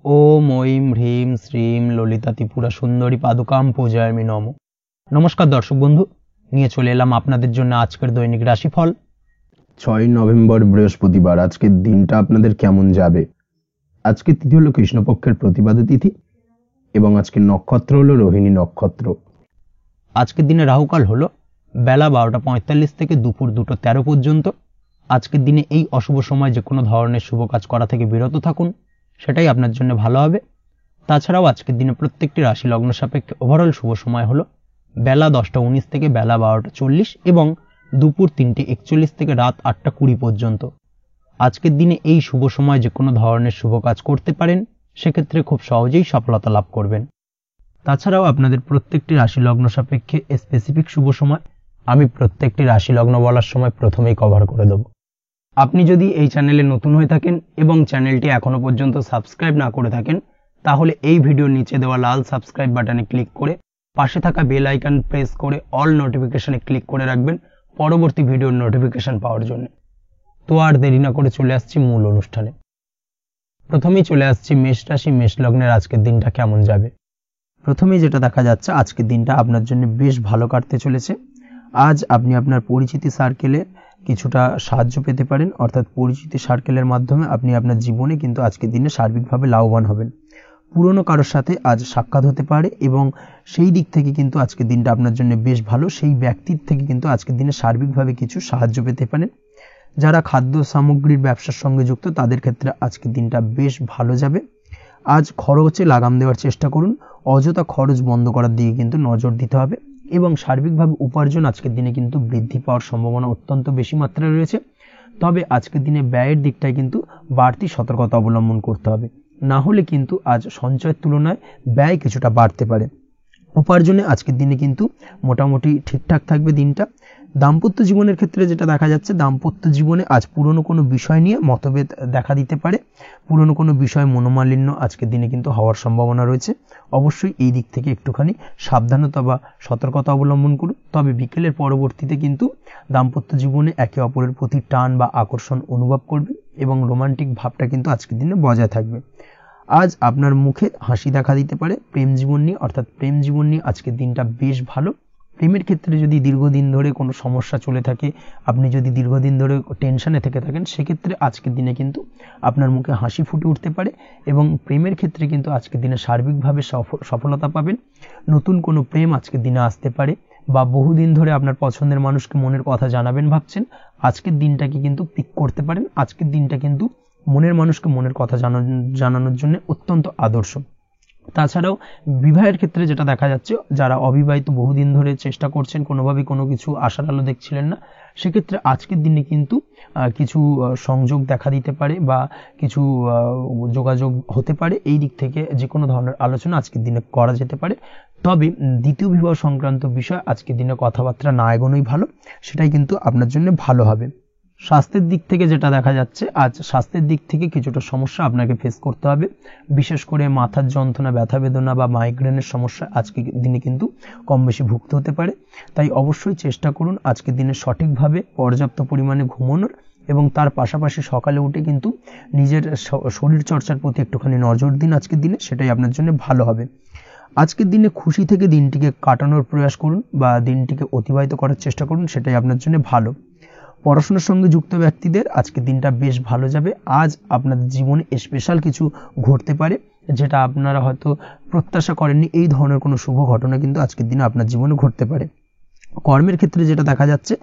ওম ঐম হ্রিম শ্রীম ললিতা ত্রিপুরা সুন্দরী পাদুকাম পূজায়ামি নমঃ। নমস্কার দর্শক বন্ধু, নিয়ে চলে এলাম আপনাদের জন্য আজকের দৈনিক রাশিফল। 6 নভেম্বর বৃহস্পতিবার। আজকের দিনটা আপনাদের কেমন যাবে? আজকে তিথি হলো কৃষ্ণপক্ষের প্রতিবাদ তিথি এবং আজকের নক্ষত্র হলো রোহিণী নক্ষত্র। আজকের দিনে রাহুকাল হলো বেলা 12:45 থেকে দুপুর 2:13 পর্যন্ত। আজকের দিনে এই অশুভ সময় যে কোনো ধরনের শুভ কাজ করা থেকে বিরত থাকুন, সেটাই আপনার জন্য ভালো হবে। তাছাড়াও আজকের দিনে প্রত্যেকটি রাশি লগ্ন সাপেক্ষে ওভারঅল শুভ সময় হলো বেলা 10:19 থেকে বেলা 12:40 এবং দুপুর 3:41 থেকে রাত 8:20 পর্যন্ত। আজকের দিনে এই শুভ সময় যে কোনো ধরনের শুভ কাজ করতে পারেন, সেক্ষেত্রে খুব সহজেই সফলতা লাভ করবেন। তাছাড়াও আপনাদের প্রত্যেকটি রাশি লগ্ন সাপেক্ষে স্পেসিফিক শুভ সময় আমি প্রত্যেকটি রাশি লগ্ন বলার সময় প্রথমেই কভার করে দেব। আপনি যদি এই চ্যানেলে নতুন হয়ে থাকেন এবং চ্যানেলটি এখনো পর্যন্ত সাবস্ক্রাইব না করে থাকেন, তাহলে এই ভিডিওর নিচে দেওয়া লাল সাবস্ক্রাইব বাটনে ক্লিক করে পাশে থাকা বেল আইকন প্রেস করে অল নোটিফিকেশনে ক্লিক করে রাখবেন পরবর্তী ভিডিওর নোটিফিকেশন পাওয়ার জন্য। তো আর দেরি না করে চলে আসছি মূল অনুষ্ঠানে। প্রথমেই চলে আসছি মেষ রাশি, মেষ লগ্নের আজকের দিনটা কেমন যাবে। প্রথমেই যেটা দেখা যাচ্ছে, আজকের দিনটা আপনার জন্য বেশ ভালো কাটতে চলেছে। আজ আপনি আপনার পরিচিতি সার্কেলে কিছুটা সাহায্য পেতে পারেন, অর্থাৎ পরিচিতি সার্কেলের মাধ্যমে আপনি আপনার জীবনে কিন্তু আজকের দিনে সার্বিকভাবে লাভবান হবেন। পুরনো কারোর সাথে আজ সাক্ষাৎ হতে পারে এবং সেই দিক থেকে কিন্তু আজকের দিনটা আপনার জন্য বেশ ভালো। সেই ব্যক্তির থেকে কিন্তু আজকের দিনে সার্বিকভাবে কিছু সাহায্য পেতে পারেন। যারা খাদ্য সামগ্রীর ব্যবসার সঙ্গে যুক্ত, তাদের ক্ষেত্রে আজকের দিনটা বেশ ভালো যাবে। আজ খরচে লাগাম দেওয়ার চেষ্টা করুন, অযথা খরচ বন্ধ করার দিকে কিন্তু নজর দিতে হবে এবং সার্বিকভাবে উপার্জন আজকের দিনে কিন্তু বৃদ্ধি পাওয়ার সম্ভাবনা অত্যন্ত বেশি মাত্রায় রয়েছে। তবে আজকের দিনে ব্যয়ের দিকটায় কিন্তু বাড়তি সতর্কতা অবলম্বন করতে হবে, না হলে কিন্তু আজ সঞ্চয়ের তুলনায় ব্যয় কিছুটা বাড়তে পারে। উপার্জনে আজকের দিনে কিন্তু মোটামুটি ঠিকঠাক থাকবে দিনটা। দাম্পত্য জীবনের ক্ষেত্রে যেটা দেখা যাচ্ছে, দাম্পত্য জীবনে আজ পুরনো কোনো বিষয় নিয়ে মতভেদ দেখা দিতে পারে। পুরনো কোনো বিষয় মনোমালিন্য আজকের দিনে কিন্তু হওয়ার সম্ভাবনা রয়েছে। অবশ্যই এই দিক থেকে একটুখানি সাবধানতা বা সতর্কতা অবলম্বন করুন। তবে বিকেলের পরবর্তীতে কিন্তু দাম্পত্য জীবনে একে অপরের প্রতি টান বা আকর্ষণ অনুভব করবে এবং রোমান্টিক ভাবটা কিন্তু আজকের দিনে বজায় থাকবে। আজ আপনার মুখে হাসি দেখা দিতে পারে। প্রেম জীবন নিয়ে, অর্থাৎ প্রেম জীবন নিয়ে আজকের দিনটা বেশ ভালো। প্রেমের ক্ষেত্রে যদি দীর্ঘদিন ধরে কোনো সমস্যা চলে থাকে, আপনি যদি দীর্ঘদিন ধরে টেনশনে থেকে থাকেন, সেক্ষেত্রে আজকের দিনে কিন্তু আপনার মুখে হাসি ফুটে উঠতে পারে এবং প্রেমের ক্ষেত্রে কিন্তু আজকের দিনে সার্বিকভাবে সফলতা পাবেন। নতুন কোনো প্রেম আজকের দিনে আসতে পারে বা বহুদিন ধরে আপনার পছন্দের মানুষকে মনের কথা জানাবেন ভাবছেন, আজকের দিনটাকে কিন্তু পিক করতে পারেন। আজকের দিনটা কিন্তু মনের মানুষকে মনের কথা জানানোর জন্য অত্যন্ত আদর্শ। তাছাড়াও বিবাহের ক্ষেত্রে যেটা দেখা যাচ্ছে, যারা অবিবাহিত বহুদিন ধরে চেষ্টা করছেন, কোনোভাবে কোনো কিছু আশার আলো দেখছিলেন না, সেক্ষেত্রে আজকের দিনে কিন্তু কিছু সংযোগ দেখা দিতে পারে বা কিছু যোগাযোগ হতে পারে। এই দিক থেকে যে কোনো ধরনের আলোচনা আজকের দিনে করা যেতে পারে। তবে দ্বিতীয় বিবাহ সংক্রান্ত বিষয় আজকের দিনে কথাবার্তা না এগোনোই ভালো, সেটাই কিন্তু আপনার জন্য ভালো হবে। স্বাস্থ্যের দিক থেকে যেটা দেখা যাচ্ছে, আজ স্বাস্থ্যের দিক থেকে কিছুটা সমস্যা আপনাকে ফেস করতে হবে। বিশেষ করে মাথার যন্ত্রণা, ব্যথা বেদনা বা মাইগ্রেনের সমস্যা আজকের দিনে কিন্তু কম বেশি ভুগতে হতে পারে। তাই অবশ্যই চেষ্টা করুন আজকের দিনে সঠিকভাবে পর্যাপ্ত পরিমাণে ঘুমানোর এবং তার পাশাপাশি সকালে উঠে কিন্তু নিজের শরীর চর্চার প্রতি একটুখানি নজর দিন আজকের দিনে, সেটাই আপনার জন্য ভালো হবে। আজকের দিনে খুশি থেকে দিনটিকে কাটানোর প্রয়াস করুন বা দিনটিকে অতিবাহিত করার চেষ্টা করুন, সেটাই আপনার জন্য ভালো। পড়াশোনার সঙ্গে যুক্ত ব্যক্তিদের আজকের দিনটা বেশ ভালো যাবে। আজ আপনাদের জীবনে স্পেশাল কিছু ঘটতে পারে, যেটা আপনারা হয়তো প্রত্যাশা করেননি। এই ধরনের কোনো শুভ ঘটনা কিন্তু আজকের দিনে আপনার জীবনে ঘটতে পারে। কর্মের ক্ষেত্রে যেটা দেখা যাচ্ছে,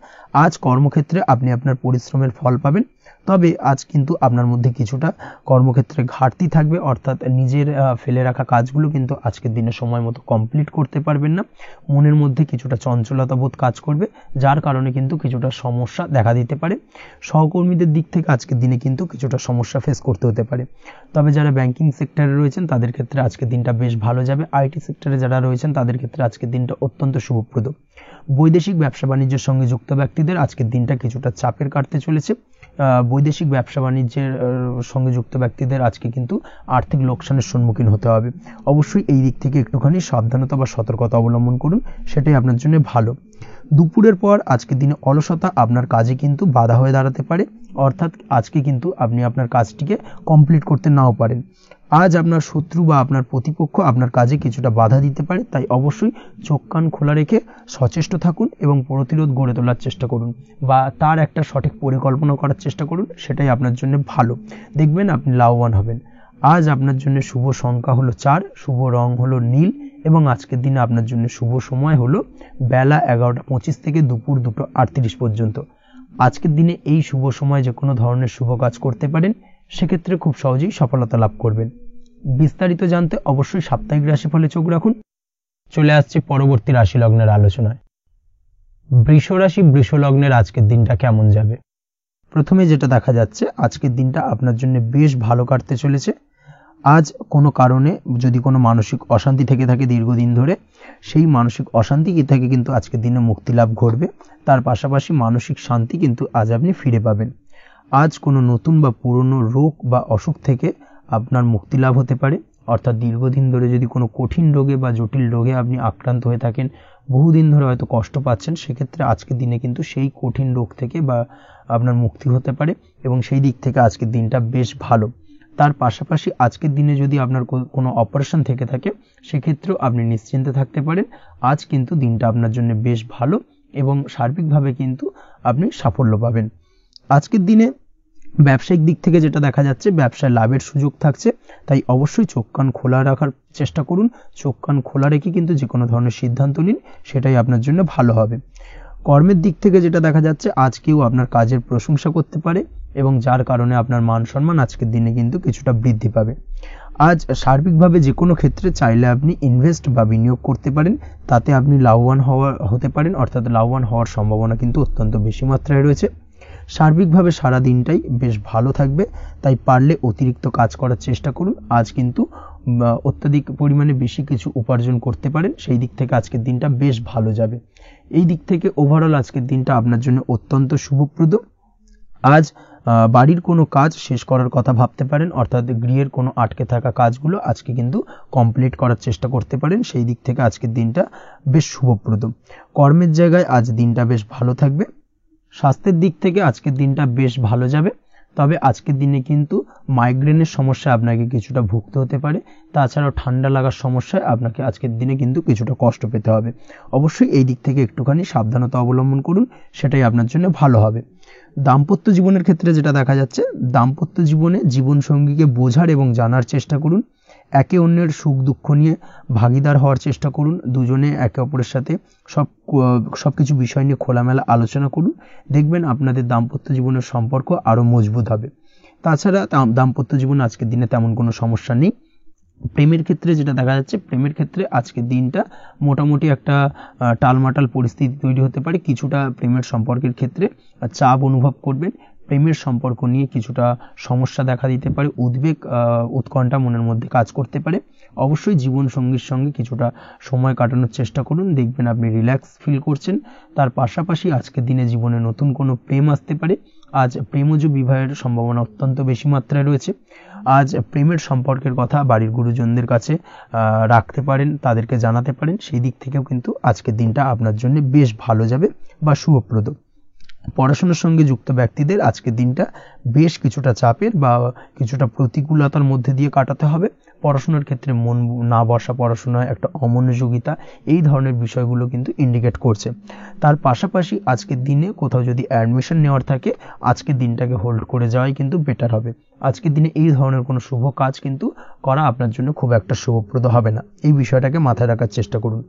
আজ কর্মক্ষেত্রে আপনি আপনার পরিশ্রমের ফল পাবেন। তবে আজ কিন্তু আপনার মধ্যে কিছুটা কর্মক্ষেত্রে ঘাটতি থাকবে, অর্থাৎ নিজের ফেলে রাখা কাজগুলো কিন্তু আজকের দিনে সময় মতো কমপ্লিট করতে পারবেন না। মনের মধ্যে কিছুটা চঞ্চলতা বোধ কাজ করবে, যার কারণে কিন্তু কিছুটা সমস্যা দেখা দিতে পারে। সহকর্মীদের দিক থেকে আজকের দিনে কিন্তু কিছুটা সমস্যা ফেস করতে হতে পারে। তবে যারা ব্যাংকিং সেক্টরে রয়েছেন, তাদের ক্ষেত্রে আজকের দিনটা বেশ ভালো যাবে। আইটি সেক্টরে যারা রয়েছেন, তাদের ক্ষেত্রে আজকের দিনটা অত্যন্ত শুভপ্রদ। বৈদেশিক ব্যবসা বাণিজ্যের সঙ্গে যুক্ত ব্যক্তিদের আজকের দিনটা কিছুটা চাপের কাটতে চলেছে। বৈদেশিক ব্যবসা বাণিজ্যের সঙ্গে যুক্ত ব্যক্তিদের আজকে কিন্তু আর্থিক লোকসানের সম্মুখীন হতে হবে। অবশ্যই এই দিক থেকে একটুখানি সাবধানতা বা সতর্কতা অবলম্বন করুন, সেটাই আপনার জন্য ভালো। দুপুরের পর আজকের দিনে অলসতা আপনার কাজে কিন্তু বাধা হয়ে দাঁড়াতে পারে, অর্থাৎ আজকে কিন্তু আপনি আপনার কাজটিকে কমপ্লিট করতে নাও পারেন। আজ আপনার শত্রু বা আপনার প্রতিপক্ষ আপনার কাজে কিছুটা বাধা দিতে পারে, তাই অবশ্যই চোখ কান খোলা রেখে সচেষ্ট থাকুন এবং প্রতিরোধ গড়ে তোলার চেষ্টা করুন বা তার একটা সঠিক পরিকল্পনা করার চেষ্টা করুন, সেটাই আপনার জন্য ভালো। দেখবেন আপনি লাভবান হবেন। আজ আপনার জন্য শুভ সংখ্যা হলো 4, শুভ রং হলো নীল এবং আজকের দিনে আপনার জন্য শুভ সময় হলো বেলা 11:25 থেকে দুপুর 2:38 পর্যন্ত। আজকের দিনে এই শুভ সময় যে কোনো ধরনের শুভ কাজ করতে পারেন, সেক্ষেত্রে খুব সহজেই সফলতা লাভ করবেন। বিস্তারিত জানতে অবশ্যই সাপ্তাহিক রাশিফলে চোখ রাখুন। চলে আসছে পরবর্তী রাশি লগ্নের আলোচনায়। বৃষ রাশি বৃষ লগ্নের আজকের দিনটা কেমন যাবে? প্রথমে যেটা দেখা যাচ্ছে, আজকের দিনটা আপনার জন্য বেশ ভালো কাটতে চলেছে। আজ কোনো কারণে যদি কোনো মানসিক অশান্তি থেকে থাকে দীর্ঘদিন ধরে, সেই মানসিক অশান্তি থেকে কিন্তু আজকের দিনে মুক্তি লাভ ঘটবে। তার পাশাপাশি মানসিক শান্তি কিন্তু আজ আপনি ফিরে পাবেন। আজ কোনো নতুন বা পুরনো রোগ বা অসুখ থেকে আপনার মুক্তি লাভ হতে পারে, অর্থাৎ দীর্ঘদিন ধরে যদি কোনো কঠিন রোগে বা জটিল রোগে আপনি আক্রান্ত হয়ে থাকেন, বহুদিন ধরে হয়তো কষ্ট পাচ্ছেন, সেক্ষেত্রে আজকের দিনে কিন্তু সেই কঠিন রোগ থেকে বা আপনার মুক্তি হতে পারে এবং সেই দিক থেকে আজকের দিনটা বেশ ভালো। তার পাশাপাশি আজকের দিনে যদি আপনার কোনো অপারেশন থেকে থাকে, সেক্ষেত্রেও আপনি নিশ্চিন্তে থাকতে পারেন। আজ কিন্তু দিনটা আপনার জন্য বেশ ভালো এবং সার্বিকভাবে কিন্তু আপনি সাফল্য পাবেন। আজকের দিনে ব্যবসায়িক দিক থেকে যেটা দেখা যাচ্ছে, ব্যবসায় লাভের সুযোগ থাকছে, তাই অবশ্যই চোখ কান খোলা রাখার চেষ্টা করুন। চোখ কান খোলা রেখে কিন্তু যে কোনো ধরনের সিদ্ধান্ত নিন, সেটাই আপনার জন্য ভালো হবে। কর্মের দিক থেকে যেটা দেখা যাচ্ছে, আজ কেউ আপনার কাজের প্রশংসা করতে পারে এবং যার কারণে আপনার মান সম্মান আজকের দিনে কিন্তু কিছুটা বৃদ্ধি পাবে। আজ সার্বিকভাবে যে কোনো ক্ষেত্রে চাইলে আপনি ইনভেস্ট বা বিনিয়োগ করতে পারেন, তাতে আপনি লাভবান হতে পারেন, অর্থাৎ লাভবান হওয়ার সম্ভাবনা কিন্তু অত্যন্ত বেশি মাত্রায় রয়েছে। সার্বিকভাবে সারা দিনটাই বেশ ভালো থাকবে, তাই পারলে অতিরিক্ত কাজ করার চেষ্টা করুন। আজ কিন্তু অত্যাধিক পরিমাণে বেশি কিছু উপার্জন করতে পারেন, সেই দিক থেকে আজকের দিনটা বেশ ভালো যাবে। এই দিক থেকে ওভারঅল আজকের দিনটা আপনার জন্য অত্যন্ত শুভপ্রদ। আজ বাড়ির কোনো কাজ শেষ করার কথা ভাবতে পারেন, অর্থাৎ গৃহের কোনো আটকে থাকা কাজগুলো আজকে কিন্তু কমপ্লিট করার চেষ্টা করতে পারেন, সেই দিক থেকে আজকের দিনটা বেশ শুভপ্রদ। কর্মের জায়গায় আজ দিনটা বেশ ভালো থাকবে। স্বাস্থ্যের দিক থেকে আজকের দিনটা বেশ ভালো যাবে, তবে আজকের দিনে কিন্তু মাইগ্রেনের সমস্যা আপনাকে কিছুটা ভুগতে হতে পারে। তাছাড়াও ঠান্ডা লাগার সমস্যায় আপনাকে আজকের দিনে কিন্তু কিছুটা কষ্ট পেতে হবে। অবশ্যই এই দিক থেকে একটুখানি সাবধানতা অবলম্বন করুন, সেটাই আপনার জন্য ভালো হবে। দাম্পত্য জীবনের ক্ষেত্রে যেটা দেখা যাচ্ছে, দাম্পত্য জীবনে জীবনসঙ্গীকে বোঝার এবং জানার চেষ্টা করুন। একে অন্যের সুখ দুঃখ নিয়ে ভাগিদার হওয়ার চেষ্টা করুন। দুজনে একে অপরের সাথে সবকিছু বিষয় নিয়ে খোলামেলা আলোচনা করুন। দেখবেন আপনাদের দাম্পত্য জীবনের সম্পর্ক আরো মজবুত হবে। তাছাড়া দাম্পত্য জীবনে আজকের দিনে তেমন কোনো সমস্যা নেই। প্রেমের ক্ষেত্রে যেটা দেখা যাচ্ছে, প্রেমের ক্ষেত্রে আজকের দিনটা মোটামুটি একটা টালমাটাল পরিস্থিতি তৈরি হতে পারে। কিছুটা প্রেমের সম্পর্কের ক্ষেত্রে চাপ অনুভব করবেন। প্রেমের সম্পর্ক নিয়ে কিছুটা সমস্যা দেখা দিতে পারে, উদ্বেগ উৎকণ্ঠা মনের মধ্যে কাজ করতে পারে। অবশ্যই জীবন সঙ্গীর সঙ্গে কিছুটা সময় কাটানোর চেষ্টা করুন, দেখবেন আপনি রিল্যাক্স ফিল করছেন। তার পাশাপাশি আজকের দিনে জীবনে নতুন কোনো প্রেম আসতে পারে। আজ প্রেমজ বিবাহের সম্ভাবনা অত্যন্ত বেশি মাত্রায় রয়েছে। আজ প্রেমের সম্পর্কের কথা বাড়ির গুরুজনদের কাছে রাখতে পারেন, তাদেরকে জানাতে পারেন। সেই দিক থেকেও কিন্তু আজকের দিনটা আপনার জন্য বেশ ভালো যাবে বা শুভপ্রদ। পড়াশোনার সঙ্গে যুক্ত ব্যক্তিদের আজকের দিনটা বেশ কিছুটা চাপের বা কিছুটা প্রতিকূলতার মধ্যে দিয়ে কাটাতে হবে। পড়াশোনার ক্ষেত্রে মন না বসা, পড়াশোনায় একটা অমনোযোগিতা, এই ধরনের বিষয়গুলো কিন্তু ইন্ডিকেট করছে। তার পাশাপাশি আজকের দিনে কোথাও যদি অ্যাডমিশন নেওয়ার থাকে, আজকের দিনটাকে হোল্ড করে যাওয়াই কিন্তু বেটার হবে। আজকের দিনে এই ধরনের কোনো শুভ কাজ কিন্তু করা আপনার জন্য খুব একটা শুভপ্রদ হবে না, এই বিষয়টাকে মাথায় রাখার চেষ্টা করুন।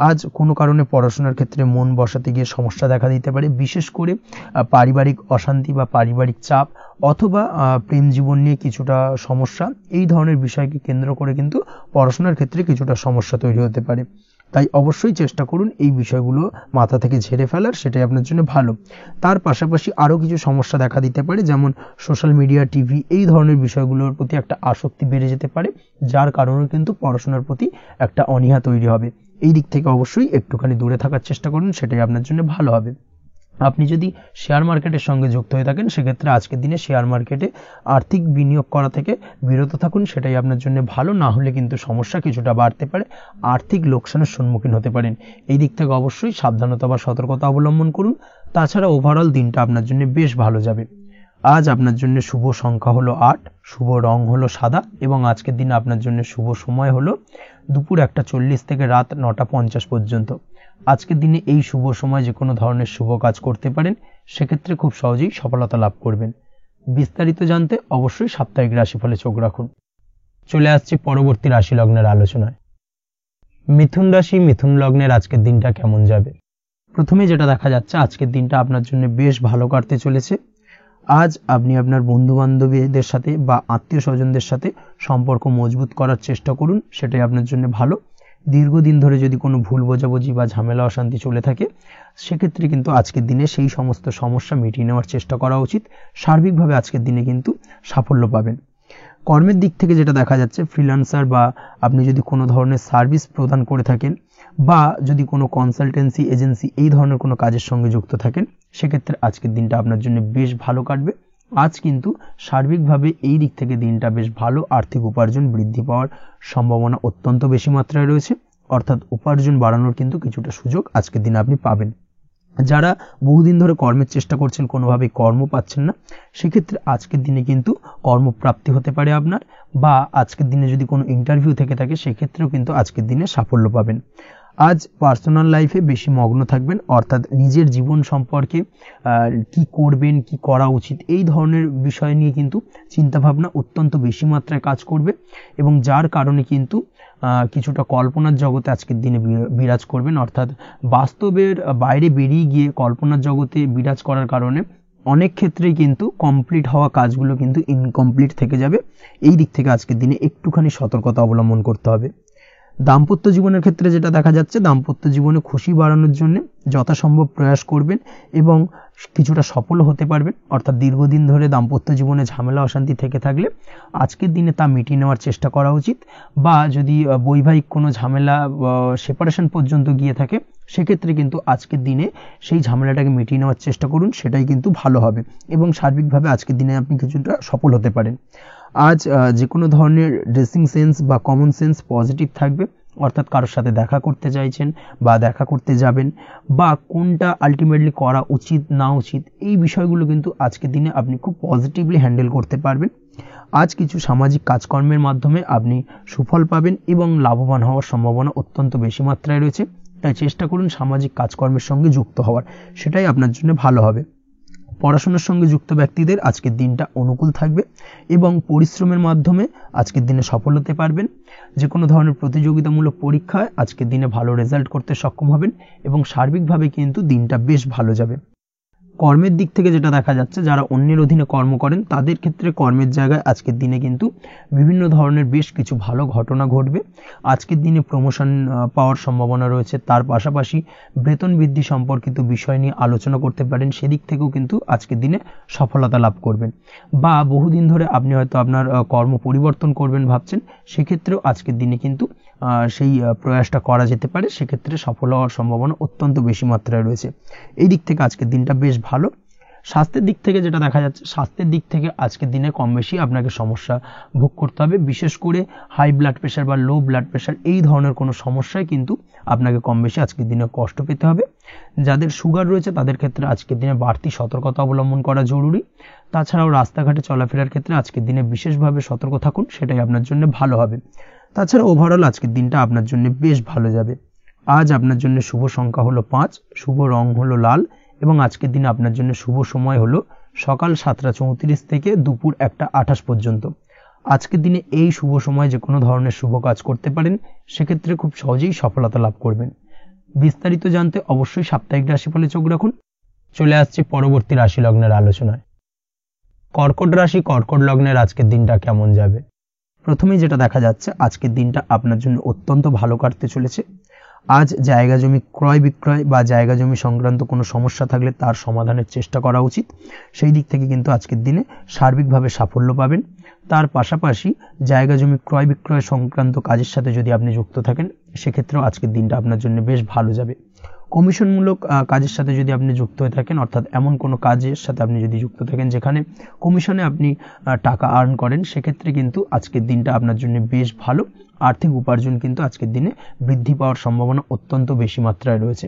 আজ কোনো কারণে পড়াশোনার ক্ষেত্রে মন বসাতে গিয়ে সমস্যা দেখা দিতে পারে, বিশেষ করে পারিবারিক অশান্তি বা পারিবারিক চাপ অথবা প্রেম জীবন নিয়ে কিছুটা সমস্যা, এই ধরনের বিষয়কে কেন্দ্র করে কিন্তু পড়াশোনার ক্ষেত্রে কিছুটা সমস্যা তৈরি হতে পারে। তাই অবশ্যই চেষ্টা করুন এই বিষয়গুলো মাথা থেকে ঝেড়ে ফেলার, সেটাই আপনার জন্য ভালো। তার পাশাপাশি আরও কিছু সমস্যা দেখা দিতে পারে, যেমন সোশ্যাল মিডিয়া, টিভি, এই ধরনের বিষয়গুলোর প্রতি একটা আসক্তি বেড়ে যেতে পারে, যার কারণে কিন্তু পড়াশোনার প্রতি একটা অনীহা তৈরি হবে। এই দিক থেকে অবশ্যই একটুখানি দূরে থাকার চেষ্টা করুন, সেটাই আপনার জন্য ভালো হবে। আপনি যদি শেয়ার মার্কেটের সঙ্গে যুক্ত হয়ে থাকেন, সেক্ষেত্রে আজকের দিনে শেয়ার মার্কেটে আর্থিক বিনিয়োগ করা থেকে বিরত থাকুন, সেটাই আপনার জন্য ভালো। না হলে কিন্তু সমস্যা কিছুটা বাড়তে পারে, আর্থিক লোকসানের সম্মুখীন হতে পারেন। এই দিক থেকে অবশ্যই সাবধানতা বা সতর্কতা অবলম্বন করুন। তাছাড়া ওভারঅল দিনটা আপনার জন্য বেশ ভালো যাবে। আজ আপনার জন্য শুভ সংখ্যা হলো 8, শুভ রং হলো সাদা এবং আজকের দিনে আপনার জন্য শুভ সময় হলো দুপুর 1:40 থেকে রাত 9:50 পর্যন্ত। আজকের দিনে এই শুভ সময় যে কোনো ধরনের শুভ কাজ করতে পারেন, সেক্ষেত্রে খুব সহজেই সফলতা লাভ করবেন। বিস্তারিত জানতে অবশ্যই সাপ্তাহিক রাশিফলে চোখ রাখুন। চলে আসছি পরবর্তী রাশি লগ্নের আলোচনায়। মিথুন রাশি, মিথুন লগ্নের আজকের দিনটা কেমন যাবে? প্রথমে যেটা দেখা যাচ্ছে, আজকের দিনটা আপনার জন্য বেশ ভালো কাটতে চলেছে। আজ আপনি আপনার বন্ধু বান্ধবীদের সাথে বা আত্মীয় স্বজনদের সাথে সম্পর্ক মজবুত করার চেষ্টা করুন, সেটাই আপনার জন্য ভালো। দীর্ঘদিন ধরে যদি কোনো ভুল বোঝাবুঝি বা ঝামেলা অশান্তি চলে থাকে, সেক্ষেত্রে কিন্তু আজকের দিনে সেই সমস্ত সমস্যা মিটিয়ে নেওয়ার চেষ্টা করা উচিত। সার্বিকভাবে আজকের দিনে কিন্তু সাফল্য পাবেন। কর্মের দিক থেকে যেটা দেখা যাচ্ছে, ফ্রিল্যান্সার বা আপনি যদি কোনো ধরনের সার্ভিস প্রদান করে থাকেন বা যদি কোনো কনসালটেন্সি এজেন্সি এই ধরনের কোনো কাজের সঙ্গে যুক্ত থাকেন, সেক্ষেত্রে আজকের দিনটা আপনার জন্য বেশ ভালো কাটবে। আজ কিন্তু সার্বিকভাবে এই দিক থেকে দিনটা বেশ ভালো। আর্থিক উপার্জন বৃদ্ধি পাওয়ার সম্ভাবনা অত্যন্ত বেশি মাত্রায় রয়েছে, অর্থাৎ উপার্জন বাড়ানোর কিন্তু কিছুটা সুযোগ আজকের দিনে আপনি পাবেন। যারা বহুদিন ধরে কর্মের চেষ্টা করছেন, কোনোভাবেই কর্ম পাচ্ছেন না, সেক্ষেত্রে আজকের দিনে কিন্তু কর্মপ্রাপ্তি হতে পারে আপনার, বা আজকের দিনে যদি কোনো ইন্টারভিউ থেকে থাকে, সেক্ষেত্রেও কিন্তু আজকের দিনে সাফল্য পাবেন। আজ পার্সোনাল লাইফে বেশি মগ্ন থাকবেন, অর্থাৎ নিজের জীবন সম্পর্কে কি করবেন, কি করা উচিত, এই ধরনের বিষয় নিয়ে কিন্তু চিন্তাভাবনা অত্যন্ত বেশি মাত্রায় কাজ করবে, এবং যার কারণে কিন্তু কিছুটা কল্পনার জগতে আজকের দিনে বিরাজ করবেন। অর্থাৎ বাস্তবের বাইরে বেরিয়ে গিয়ে কল্পনার জগতে বিরাজ করার কারণে অনেক ক্ষেত্রেই কিন্তু কমপ্লিট হওয়া কাজগুলো কিন্তু ইনকমপ্লিট থেকে যাবে। এই দিক থেকে আজকের দিনে একটুখানি সতর্কতা অবলম্বন করতে হবে। দাম্পত্য জীবনের ক্ষেত্রে যেটা দেখা যাচ্ছে, দাম্পত্য জীবনে খুশি বাড়ানোর জন্য যথাসম্ভব প্রয়াস করবেন এবং কিছুটা সফল হতে পারবেন। অর্থাৎ দীর্ঘদিন ধরে দাম্পত্য জীবনে ঝামেলা অশান্তি থেকে থাকলে আজকের দিনে তা মিটিয়ে নেওয়ার চেষ্টা করা উচিত, বা যদি বৈবাহিক কোনো ঝামেলা সেপারেশন পর্যন্ত গিয়ে থাকে, সেক্ষেত্রে কিন্তু আজকের দিনে সেই ঝামেলাটাকে মিটিয়ে নেওয়ার চেষ্টা করুন, সেটাই কিন্তু ভালো হবে এবং সার্বিকভাবে আজকের দিনে আপনি কিছুটা সফল হতে পারেন। আজ যে কোনো ধরনের ড্রেসিং সেন্স বা কমন সেন্স পজিটিভ থাকবে, অর্থাৎ কারোর সাথে দেখা করতে চাইছেন বা দেখা করতে যাবেন, বা কোনটা আলটিমেটলি করা উচিত না উচিত, এই বিষয়গুলো কিন্তু আজকের দিনে আপনি খুব পজিটিভলি হ্যান্ডেল করতে পারবেন। আজ কিছু সামাজিক কাজকর্মের মাধ্যমে আপনি সুফল পাবেন এবং লাভবান হওয়ার সম্ভাবনা অত্যন্ত বেশি মাত্রায় রয়েছে। তাই চেষ্টা করুন সামাজিক কাজকর্মের সঙ্গে যুক্ত হওয়ার, সেটাই আপনার জন্য ভালো হবে। পড়াশোনার সঙ্গে যুক্ত ব্যক্তিদের আজকের দিনটা অনুকূল থাকবে এবং পরিশ্রমের মাধ্যমে আজকের দিনে সফল হতে পারবেন। যে কোনো ধরনের প্রতিযোগিতামূলক পরীক্ষায় আজকের দিনে ভালো রেজাল্ট করতে সক্ষম হবেন এবং সার্বিকভাবে কিন্তু দিনটা বেশ ভালো যাবে। কর্মের দিক থেকে যেটা দেখা যাচ্ছে, যারা অন্যের অধীনে কর্ম করেন তাদের ক্ষেত্রে কর্মের জায়গায় আজকের দিনে কিন্তু বিভিন্ন ধরনের বেশ কিছু ভালো ঘটনা ঘটবে। আজকের দিনে প্রমোশন পাওয়ার সম্ভাবনা রয়েছে, তার পাশাপাশি বেতন বৃদ্ধি সম্পর্কিত বিষয় নিয়ে আলোচনা করতে পারেন, সেদিক থেকেও কিন্তু আজকের দিনে সফলতা লাভ করবেন। বা বহুদিন ধরে আপনি হয়তো আপনার কর্ম পরিবর্তন করবেন ভাবছেন, সেক্ষেত্রেও আজকের দিনে কিন্তু সেই প্রয়াসটা করা যেতে পারে, সেক্ষেত্রে সফল হওয়ার সম্ভাবনা অত্যন্ত বেশি মাত্রায় রয়েছে। এই দিক থেকে আজকের দিনটা বেশ ভালো। স্বাস্থ্যের দিক থেকে যেটা দেখা যাচ্ছে, স্বাস্থ্যের দিক থেকে আজকের দিনে কম বেশি আপনাকে সমস্যা ভোগ করতে হবে, বিশেষ করে হাই ব্লাড প্রেশার বা লো ব্লাড প্রেশার এই ধরনের কোনো সমস্যায় কিন্তু আপনাকে কম বেশি আজকের দিনে কষ্ট পেতে হবে। যাদের সুগার রয়েছে তাদের ক্ষেত্রে আজকের দিনে বাড়তি সতর্কতা অবলম্বন করা জরুরি। তাছাড়াও রাস্তাঘাটে চলাফেরার ক্ষেত্রে আজকের দিনে বিশেষভাবে সতর্ক থাকুন, সেটাই আপনার জন্য ভালো হবে। তাছাড়া ওভারঅল আজকের দিনটা আপনার জন্য বেশ ভালো যাবে। আজ আপনার জন্য শুভ সংখ্যা হলো 5, শুভ রং হলো লাল এবং আজকের দিনে আপনার জন্য শুভ সময় হলো সকাল 7:34 থেকে দুপুর 1:28 পর্যন্ত। আজকের দিনে এই শুভ সময় যে কোনো ধরনের শুভ কাজ করতে পারেন, সেক্ষেত্রে খুব সহজেই সফলতা লাভ করবেন। বিস্তারিত জানতে অবশ্যই সাপ্তাহিক রাশিফলে চোখ রাখুন। চলে আসছে পরবর্তী রাশি লগ্নের আলোচনায়। কর্কট রাশি, কর্কট লগ্নের আজকের দিনটা কেমন যাবে? প্রথমেই যেটা দেখা যাচ্ছে, আজকের দিনটা আপনার জন্য অত্যন্ত ভালো কাটতে চলেছে। আজ জায়গা জমি ক্রয় বিক্রয় বা জায়গা জমি সংক্রান্ত কোনো সমস্যা থাকলে তার সমাধানের চেষ্টা করা উচিত, সেই দিক থেকে কিন্তু আজকের দিনে সার্বিকভাবে সাফল্য পাবেন। তার পাশাপাশি জায়গা জমি ক্রয় বিক্রয় সংক্রান্ত কাজের সাথে যদি আপনি যুক্ত থাকেন, সেক্ষেত্রেও আজকের দিনটা আপনার জন্য বেশ ভালো যাবে। কমিশনমূলক কাজের সাথে যদি আপনি যুক্ত হয়ে থাকেন, অর্থাৎ এমন কোনো কাজের সাথে আপনি যদি যুক্ত থাকেন যেখানে কমিশনে আপনি টাকা আর্ন করেন, সেক্ষেত্রে কিন্তু আজকের দিনটা আপনার জন্য বেশ ভালো। আর্থিক উপার্জন কিন্তু আজকের দিনে বৃদ্ধি পাওয়ার সম্ভাবনা অত্যন্ত বেশি মাত্রায় রয়েছে।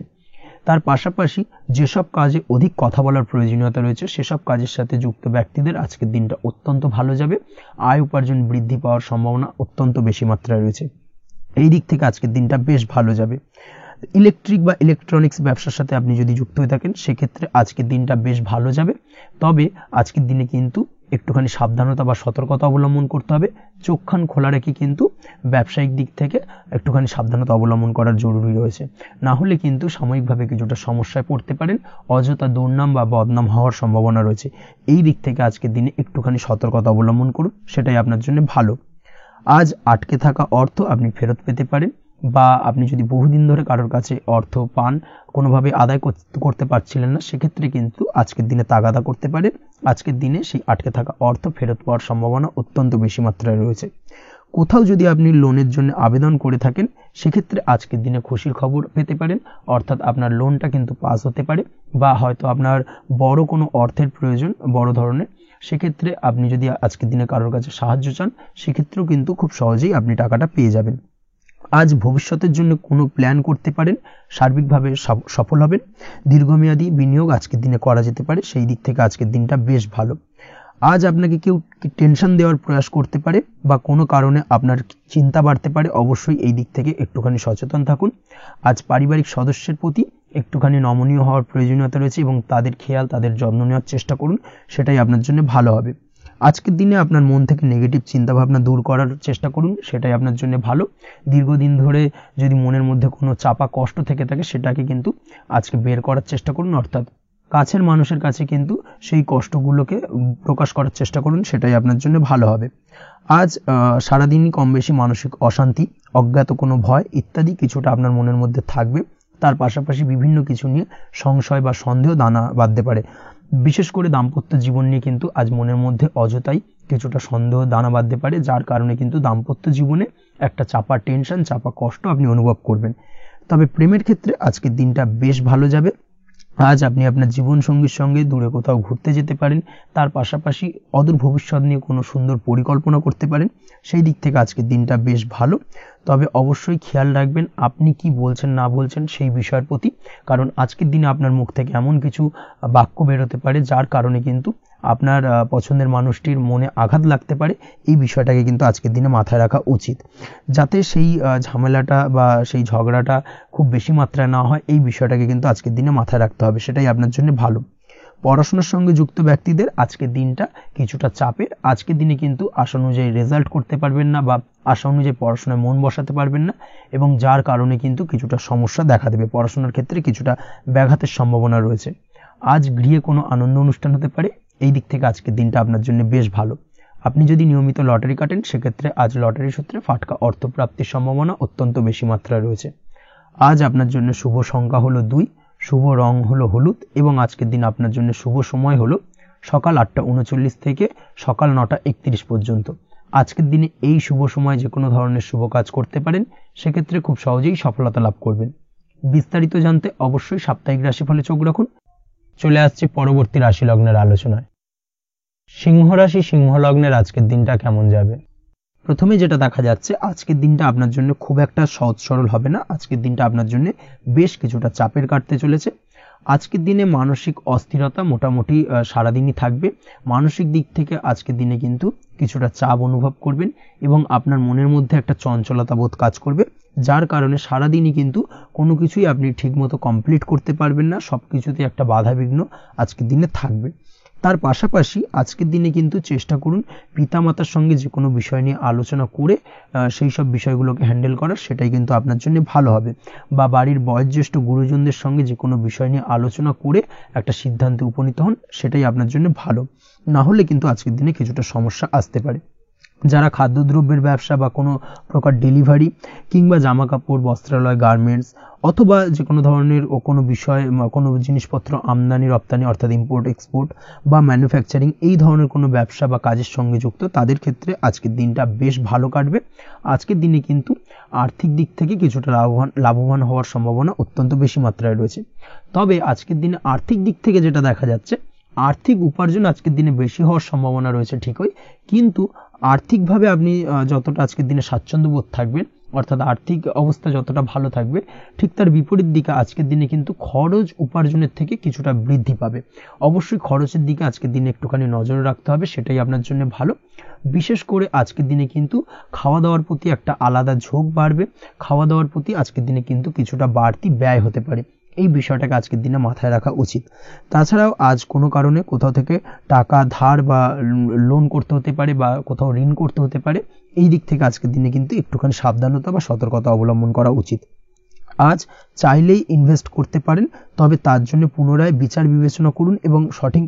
তার পাশাপাশি যেসব কাজে অধিক কথা বলার প্রয়োজনীয়তা রয়েছে সেসব কাজের সাথে যুক্ত ব্যক্তিদের আজকের দিনটা অত্যন্ত ভালো যাবে। আয় উপার্জন বৃদ্ধি পাওয়ার সম্ভাবনা অত্যন্ত বেশি মাত্রায় রয়েছে। এই দিক থেকে আজকের দিনটা বেশ ভালো যাবে। ইলেকট্রিক বা ইলেকট্রনিক্স ব্যবসার সাথে আপনি যদি যুক্ত হয়ে থাকেন সেক্ষেত্রে আজকের দিনটা বেশ ভালো যাবে। তবে আজকের দিনে কিন্তু একটুখানি সাবধানতা বা সতর্কতা অবলম্বন করতে হবে। চোখ কান খোলা রেখে কিন্তু ব্যবসায়িক দিক থেকে একটুখানি সাবধানতা অবলম্বন করার জরুরি রয়েছে। না হলে কিন্তু সাময়িকভাবে কিছুটা সমস্যায় পড়তে পারেন, অযথা দুর্নাম বা বদনাম হওয়ার সম্ভাবনা রয়েছে। এই দিক থেকে আজকের দিনে একটুখানি সতর্কতা অবলম্বন করুন, সেটাই আপনার জন্য ভালো। আজ আটকে থাকা অর্থ আপনি ফেরত পেতে পারেন, বা আপনি যদি বহুদিন ধরে কারোর কাছে অর্থ পান, কোনোভাবে আদায় করতে পারছিলেন না, সেক্ষেত্রে কিন্তু আজকের দিনে তাগাদা করতে পারেন। আজকের দিনে সেই আটকে থাকা অর্থ ফেরত পাওয়ার সম্ভাবনা অত্যন্ত বেশি মাত্রায় রয়েছে। কোথাও যদি আপনি লোনের জন্য আবেদন করে থাকেন সেক্ষেত্রে আজকের দিনে খুশির খবর পেতে পারেন, অর্থাৎ আপনার লোনটা কিন্তু পাস হতে পারে, বা হয়তো আপনার বড় কোনো অর্থের প্রয়োজন বড় ধরনের, সেক্ষেত্রে আপনি যদি আজকের দিনে কারোর কাছে সাহায্য চান সেক্ষেত্রেও কিন্তু খুব সহজেই আপনি টাকাটা পেয়ে যাবেন। আজ ভবিষ্যতের জন্য কোনো প্ল্যান করতে পারেন, সার্বিকভাবে সফল হবেন। দীর্ঘমেয়াদী বিনিয়োগ আজকের দিনে করা যেতে পারে, সেই দিক থেকে আজকের দিনটা বেশ ভালো। আজ আপনাকে কেউ টেনশন দেওয়ার প্রয়াস করতে পারে বা কোনো কারণে আপনার চিন্তা বাড়তে পারে, অবশ্যই এই দিক থেকে একটুখানি সচেতন থাকুন। আজ পারিবারিক সদস্যের প্রতি একটুখানি নমনীয় হওয়ার প্রয়োজনীয়তা রয়েছে এবং তাদের খেয়াল তাদের যত্ন নেওয়ার চেষ্টা করুন, সেটাই আপনার জন্য ভালো হবে। আজকের দিনে আপনার মন থেকে নেগেটিভ চিন্তাভাবনা দূর করার চেষ্টা করুন, সেটাই আপনার জন্য ভালো। দীর্ঘদিন ধরে যদি মনের মধ্যে কোনো চাপা কষ্ট থেকে থাকে সেটাকে কিন্তু আজকে বের করার চেষ্টা করুন, অর্থাৎ কাছের মানুষের কাছে কিন্তু সেই কষ্টগুলোকে প্রকাশ করার চেষ্টা করুন, সেটাই আপনার জন্য ভালো হবে। আজ সারাদিনই কম বেশি মানসিক অশান্তি, অজ্ঞাত কোনো ভয় ইত্যাদি কিছুটা আপনার মনের মধ্যে থাকবে। তার পাশাপাশি বিভিন্ন কিছু নিয়ে সংশয় বা সন্দেহ দানা বাঁধতে পারে। বিশেষ করে দাম্পত্য জীবন নিয়ে কিন্তু আজ মনের মধ্যে অযথাই কিছুটা সন্দেহ দানা বাঁধতে পারে, যার কারণে কিন্তু দাম্পত্য জীবনে একটা চাপা টেনশন, চাপা কষ্ট আপনি অনুভব করবেন। তবে প্রেমের ক্ষেত্রে আজকের দিনটা বেশ ভালো যাবে। আজ আপনি আপনার জীবনসঙ্গীর সঙ্গে দূরে কোথাও ঘুরতে যেতে পারেন, তার পাশাপাশি অদূর ভবিষ্যৎ নিয়ে কোনো সুন্দর পরিকল্পনা করতে পারেন, সেই দিক থেকে আজকের দিনটা বেশ ভালো। তবে অবশ্যই খেয়াল রাখবেন আপনি কি বলছেন না বলছেন সেই বিষয়ের প্রতি, কারণ আজকের দিনে আপনার মুখ থেকে এমন কিছু বাক্য বেরোতে পারে যার কারণে কিন্তু আপনার পছন্দের মানুষটির মনে আঘাত লাগতে পারে। এই বিষয়টাকে কিন্তু আজকের দিনে মাথায় রাখা উচিত, যাতে সেই ঝামেলাটা বা সেই ঝগড়াটা খুব বেশি মাত্রায় না হয়। এই বিষয়টাকে কিন্তু আজকের দিনে মাথায় রাখতে হবে, সেটাই আপনার জন্য ভালো। পড়াশোনার সঙ্গে যুক্ত ব্যক্তিদের আজকের দিনটা কিছুটা চাপের। আজকের দিনে কিন্তু আশা অনুযায়ী রেজাল্ট করতে পারবেন না বা আশা অনুযায়ী পড়াশোনায় মন বসাতে পারবেন না, এবং যার কারণে কিন্তু কিছুটা সমস্যা দেখা দেবে, পড়াশোনার ক্ষেত্রে কিছুটা ব্যাঘাতের সম্ভাবনা রয়েছে। আজ গৃহে কোনো আনন্দ অনুষ্ঠান হতে পারে, এই দিক থেকে আজকের দিনটা আপনার জন্য বেশ ভালো। আপনি যদি নিয়মিত লটারি কাটেন সেক্ষেত্রে আজ লটারি সূত্রে ফাটকা অর্থপ্রাপ্তির সম্ভাবনা অত্যন্ত বেশি মাত্রায় রয়েছে। আজ আপনার জন্য শুভ সংখ্যা হলো 2, শুভ রং হলো হলুদ, এবং আজকের দিন আপনার জন্য শুভ সময় হলো সকাল 8:39 থেকে সকাল 9:31 পর্যন্ত। আজকের দিনে এই শুভ সময় যে কোনো ধরনের শুভ কাজ করতে পারেন, সেক্ষেত্রে খুব সহজেই সফলতা লাভ করবেন। বিস্তারিত জানতে অবশ্যই সাপ্তাহিক রাশিফলে চোখ রাখুন। চলে আসছে পরবর্তী রাশি লগ্নের আলোচনায়। সিংহ রাশি, সিংহ লগ্নের আজকের দিনটা কেমন যাবে? প্রথমে যেটা দেখা যাচ্ছে আজকের দিনটা আপনার জন্য খুব একটা সহজ সরল হবে না। আজকের দিনটা আপনার জন্য বেশ কিছুটা চাপের কাটতে চলেছে। আজকের দিনে মানসিক অস্থিরতা মোটামুটি সারাদিনই থাকবে। মানসিক দিক থেকে আজকের দিনে কিন্তু কিছুটা চাপ অনুভব করবেন এবং আপনার মনের মধ্যে একটা চঞ্চলতা বোধ কাজ করবে, যার কারণে সারাদিনই কিন্তু কোনো কিছুই আপনি ঠিকমতো কমপ্লিট করতে পারবেন না। সব কিছুতে একটা বাধা বিঘ্ন আজকের দিনে থাকবে। তার পাশাপাশি আজকের দিনে কিন্তু চেষ্টা করুন পিতামাতার সঙ্গে যে কোনো বিষয় নিয়ে আলোচনা করে সেই সব বিষয়গুলোকে হ্যান্ডেল করার, সেটাই কিন্তু আপনার জন্য ভালো হবে। বা বাড়ির বয়োজ্যেষ্ঠ গুরুজনদের সঙ্গে যে কোনো বিষয় নিয়ে আলোচনা করে একটা সিদ্ধান্তে উপনীত হন, সেটাই আপনার জন্য ভালো। না হলে কিন্তু আজকের দিনে কিছুটা সমস্যা আসতে পারে। যারা খাদ্যদ্রব্যের ব্যবসা বা কোনো প্রকার ডেলিভারি কিংবা জামা কাপড়, বস্ত্রালয়, গার্মেন্টস অথবা যে কোনো ধরনের কোনো বিষয়, কোনো জিনিসপত্র আমদানি রপ্তানি অর্থাৎ ইম্পোর্ট এক্সপোর্ট বা ম্যানুফ্যাকচারিং, এই ধরনের কোনো ব্যবসা বা কাজের সঙ্গে যুক্ত তাদের ক্ষেত্রে আজকের দিনটা বেশ ভালো কাটবে। আজকের দিনে কিন্তু আর্থিক দিক থেকে কিছুটা লাভবান হওয়ার সম্ভাবনা অত্যন্ত বেশি মাত্রায় রয়েছে। তবে আজকের দিনে আর্থিক দিক থেকে যেটা দেখা যাচ্ছে, আর্থিক উপার্জন আজকের দিনে বেশি হওয়ার সম্ভাবনা রয়েছে ঠিকই, কিন্তু আর্থিকভাবে আপনি যতটা আজকের দিনে স্বাচ্ছন্দ্য বোধ থাকবেন অর্থাৎ আর্থিক অবস্থা যতটা ভালো থাকবে ঠিক তার বিপরীত দিকে আজকের দিনে কিন্তু খরচ উপার্জনের থেকে কিছুটা বৃদ্ধি পাবে। অবশ্যই খরচের দিকে আজকের দিনে একটুখানি নজর রাখতে হবে, সেটাই আপনার জন্য ভালো। বিশেষ করে আজকের দিনে কিন্তু খাওয়া দাওয়ার প্রতি একটা আলাদা ঝোঁক বাড়বে, খাওয়া দাওয়ার প্রতি আজকের দিনে কিন্তু কিছুটা বাড়তি ব্যয় হতে পারে, এই বিষয়টাকে আজকের দিনে মাথায় রাখা উচিত। তাছাড়াও আজ কোনো কারণে কোথাও থেকে টাকা ধার বা লোন করতে হতে পারে বা কোথাও ঋণ করতে হতে পারে, এই দিক থেকে আজকের দিনে কিন্তু একটুখানি সাবধানতা বা সতর্কতা অবলম্বন করা উচিত। আজ চাইলেই ইনভেস্ট করতে পারেন, তবে তার জন্য পুনরায় বিচার বিবেচনা করুন এবং সঠিক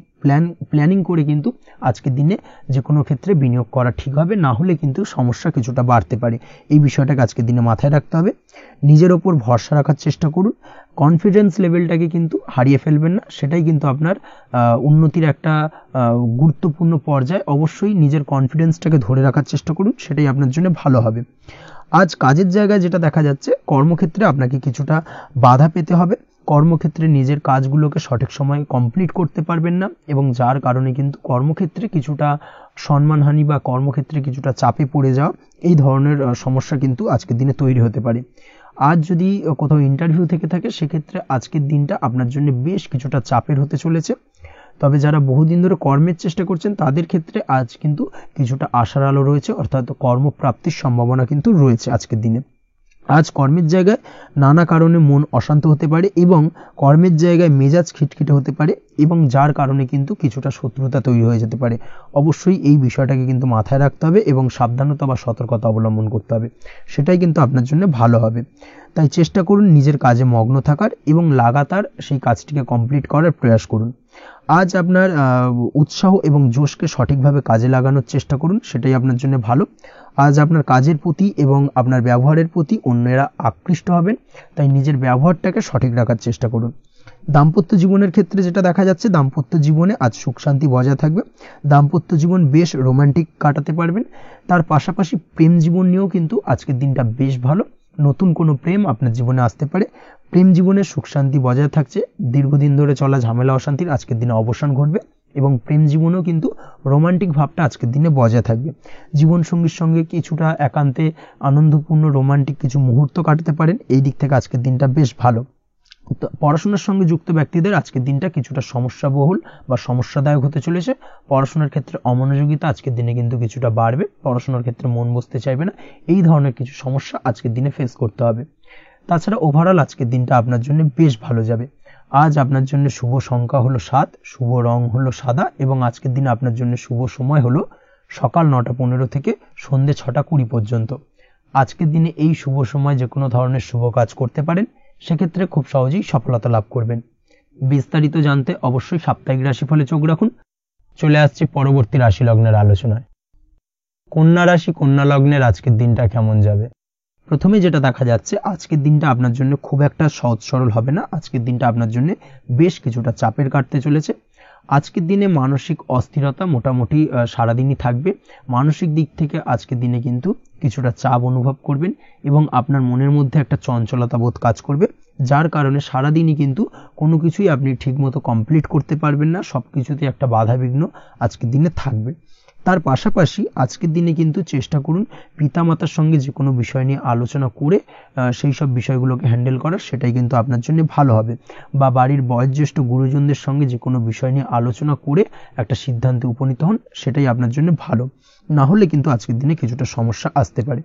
প্ল্যানিং করে কিন্তু আজকের দিনে যে কোনো ক্ষেত্রে বিনিয়োগ করা ঠিক হবে, না হলে কিন্তু সমস্যা কিছুটা বাড়তে পারে। এই বিষয়টাকে আজকের দিনে মাথায় রাখতে হবে। নিজের ওপর ভরসা রাখার চেষ্টা করুন, কনফিডেন্স লেভেলটাকে কিন্তু হারিয়ে ফেলবেন না, সেটাই কিন্তু আপনার উন্নতির একটা গুরুত্বপূর্ণ পর্যায়। অবশ্যই নিজের কনফিডেন্সটাকে ধরে রাখার চেষ্টা করুন, সেটাই আপনার জন্য ভালো হবে। আজ কাজের জায়গায় যেটা দেখা যাচ্ছে, কর্মক্ষেত্রে আপনাকে কিছুটা বাধা পেতে হবে, কর্মক্ষেত্রে নিজের কাজগুলোকে সঠিক সময়ে কমপ্লিট করতে পারবেন না এবং যার কারণে কিন্তু কর্মক্ষেত্রে কিছুটা সম্মানহানি বা কর্মক্ষেত্রে কিছুটা চাপে পড়ে যাওয়া, এই ধরনের সমস্যা কিন্তু আজকের দিনে তৈরি হতে পারে। আজ যদি কোথাও ইন্টারভিউ থেকে থাকে, সেক্ষেত্রে আজকের দিনটা আপনার জন্য বেশ কিছুটা চাপের হতে চলেছে। তবে যারা বহুদিন ধরে কর্মের চেষ্টা করছেন তাদের ক্ষেত্রে আজ কিন্তু কিছুটা আশার আলো রয়েছে, অর্থাৎ কর্মপ্রাপ্তির সম্ভাবনা কিন্তু রয়েছে আজকের দিনে। আজ কর্মের জায়গায় নানা কারণে মন অশান্ত হতে পারে এবং কর্মের জায়গায় মেজাজ খিটখিটে হতে পারে এবং যার কারণে কিন্তু কিছুটা শত্রুতা তৈরি হয়ে যেতে পারে। অবশ্যই এই বিষয়টাকে কিন্তু মাথায় রাখতে হবে এবং সাবধানতা বা সতর্কতা অবলম্বন করতে হবে, সেটাই কিন্তু আপনার জন্য ভালো হবে। তাই চেষ্টা করুন নিজের কাজে মগ্ন থাকার এবং লাগাতার সেই কাজটিকে কমপ্লিট করার প্রয়াস করুন। আজ আপনার উৎসাহ এবং জোশকে সঠিকভাবে কাজে লাগানোর চেষ্টা করুন, সেটাই আপনার জন্য ভালো। আজ আপনার কাজের প্রতি এবং আপনার ব্যবহারের প্রতি অন্যেরা আকৃষ্ট হবেন, তাই নিজের ব্যবহারটাকে সঠিক রাখার চেষ্টা করুন। দাম্পত্য জীবনের ক্ষেত্রে যেটা দেখা যাচ্ছে, দাম্পত্য জীবনে আজ সুখ শান্তি বজায় থাকবে, দাম্পত্য জীবন বেশ রোমান্টিক কাটাতে পারবেন। তার পাশাপাশি প্রেম জীবন নিয়েও কিন্তু আজকের দিনটা বেশ ভালো, নতুন কোনো প্রেম আপনার জীবনে আসতে পারে, প্রেম জীবনে সুখ শান্তি বজায় থাকছে, দীর্ঘদিন ধরে চলা ঝামেলা অশান্তির আজকের দিনে অবসান ঘটবে এবং প্রেম জীবনেও কিন্তু রোমান্টিক ভাবটা আজকের দিনে বজায় থাকবে। জীবনসঙ্গীর সঙ্গে কিছুটা একান্তে আনন্দপূর্ণ রোমান্টিক কিছু মুহূর্ত কাটাতে পারেন, এই দিক থেকে আজকের দিনটা বেশ ভালো। পড়াশোনার সঙ্গে যুক্ত ব্যক্তিদের আজকের দিনটা কিছুটা সমস্যাবহুল বা সমস্যাদায়ক হতে চলেছে। পড়াশোনার ক্ষেত্রে অমনোযোগিতা আজকের দিনে কিন্তু কিছুটা বাড়বে, পড়াশোনার ক্ষেত্রে মন বসতে চাইবে না, এই ধরনের কিছু সমস্যা আজকের দিনে ফেস করতে হবে। তাছাড়া ওভারঅল আজকের দিনটা আপনার জন্য বেশ ভালো যাবে। আজ আপনার জন্য শুভ সংখ্যা হলো 7, শুভ রং হলো সাদা এবং আজকের দিনে আপনার জন্য শুভ সময় হলো সকাল 9:15 থেকে সন্ধ্যে 6:20 পর্যন্ত। আজকের দিনে এই শুভ সময় যে কোনো ধরনের শুভ কাজ করতে পারেন, সেক্ষেত্রে খুব সহজেই সফলতা লাভ করবেন। বিস্তারিত জানতে অবশ্যই সাপ্তাহিক রাশিফলে চোখ রাখুন। চলে আসছে পরবর্তী রাশি লগ্নের আলোচনায়। কন্যা রাশি, কন্যা লগ্নের আজকের দিনটা কেমন যাবে? প্রথমে যেটা দেখা যাচ্ছে, আজকের দিনটা আপনার জন্য খুব একটা সহজ সরল হবে না, আজকের দিনটা আপনার জন্য বেশ কিছুটা চাপের কাটতে চলেছে। আজকের দিনে মানসিক অস্থিরতা মোটামুটি সারাদিনই থাকবে। মানসিক দিক থেকে আজকের দিনে কিন্তু কিছুটা চাপ অনুভব করবেন এবং আপনার মনের মধ্যে একটা চঞ্চলতা বোধ কাজ করবে, যার কারণে সারাদিনই কিন্তু কোনো কিছুই আপনি ঠিকমতো কমপ্লিট করতে পারবেন না, সব কিছুতে একটা বাধা বিঘ্ন আজকের দিনে থাকবে। তার পাশাপাশি আজকের দিনে কিন্তু চেষ্টা করুন পিতামাতার সঙ্গে যে কোনো বিষয় নিয়ে আলোচনা করে সেই সব বিষয়গুলোকে হ্যান্ডেল করার, সেটাই কিন্তু আপনার জন্য ভালো হবে। বা বাড়ির বয়োজ্যেষ্ঠ গুরুজনদের সঙ্গে যে কোনো বিষয় নিয়ে আলোচনা করে একটা সিদ্ধান্তে উপনীত হন, সেটাই আপনার জন্য ভালো। না হলে কিন্তু আজকের দিনে কিছুটা সমস্যা আসতে পারে।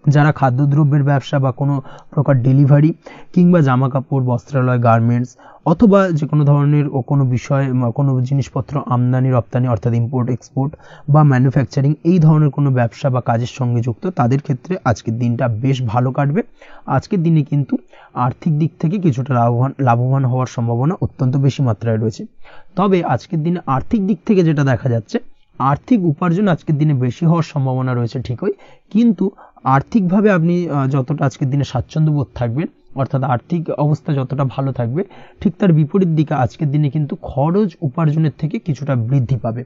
যারা খাদ্যদ্রব্যের ব্যবসা বা কোনো প্রকার ডেলিভারি কিংবা জামা কাপড়, বস্ত্রালয়, গার্মেন্টস অথবা যে কোনো ধরনের কোনো বিষয়, কোনো জিনিসপত্র আমদানি রপ্তানি অর্থাৎ ইম্পোর্ট এক্সপোর্ট বা ম্যানুফ্যাকচারিং, এই ধরনের কোনো ব্যবসা বা কাজের সঙ্গে যুক্ত, তাদের ক্ষেত্রে আজকের দিনটা বেশ ভালো কাটবে। আজকের দিনে কিন্তু আর্থিক দিক থেকে কিছুটা লাভবান হওয়ার সম্ভাবনা অত্যন্ত বেশি মাত্রায় রয়েছে। তবে আজকের দিনে আর্থিক দিক থেকে যেটা দেখা যাচ্ছে, আর্থিক উপার্জন আজকের দিনে বেশি হওয়ার সম্ভাবনা রয়েছে ঠিকই, কিন্তু আর্থিকভাবে আপনি যতটা আজকের দিনে স্বাচ্ছন্দ্য বোধ থাকবেন, অর্থাৎ আর্থিক অবস্থা যতটা ভালো থাকবে, ঠিক তার বিপরীত দিকে আজকের দিনে কিন্তু খরচ উপার্জনের থেকে কিছুটা বৃদ্ধি পাবে।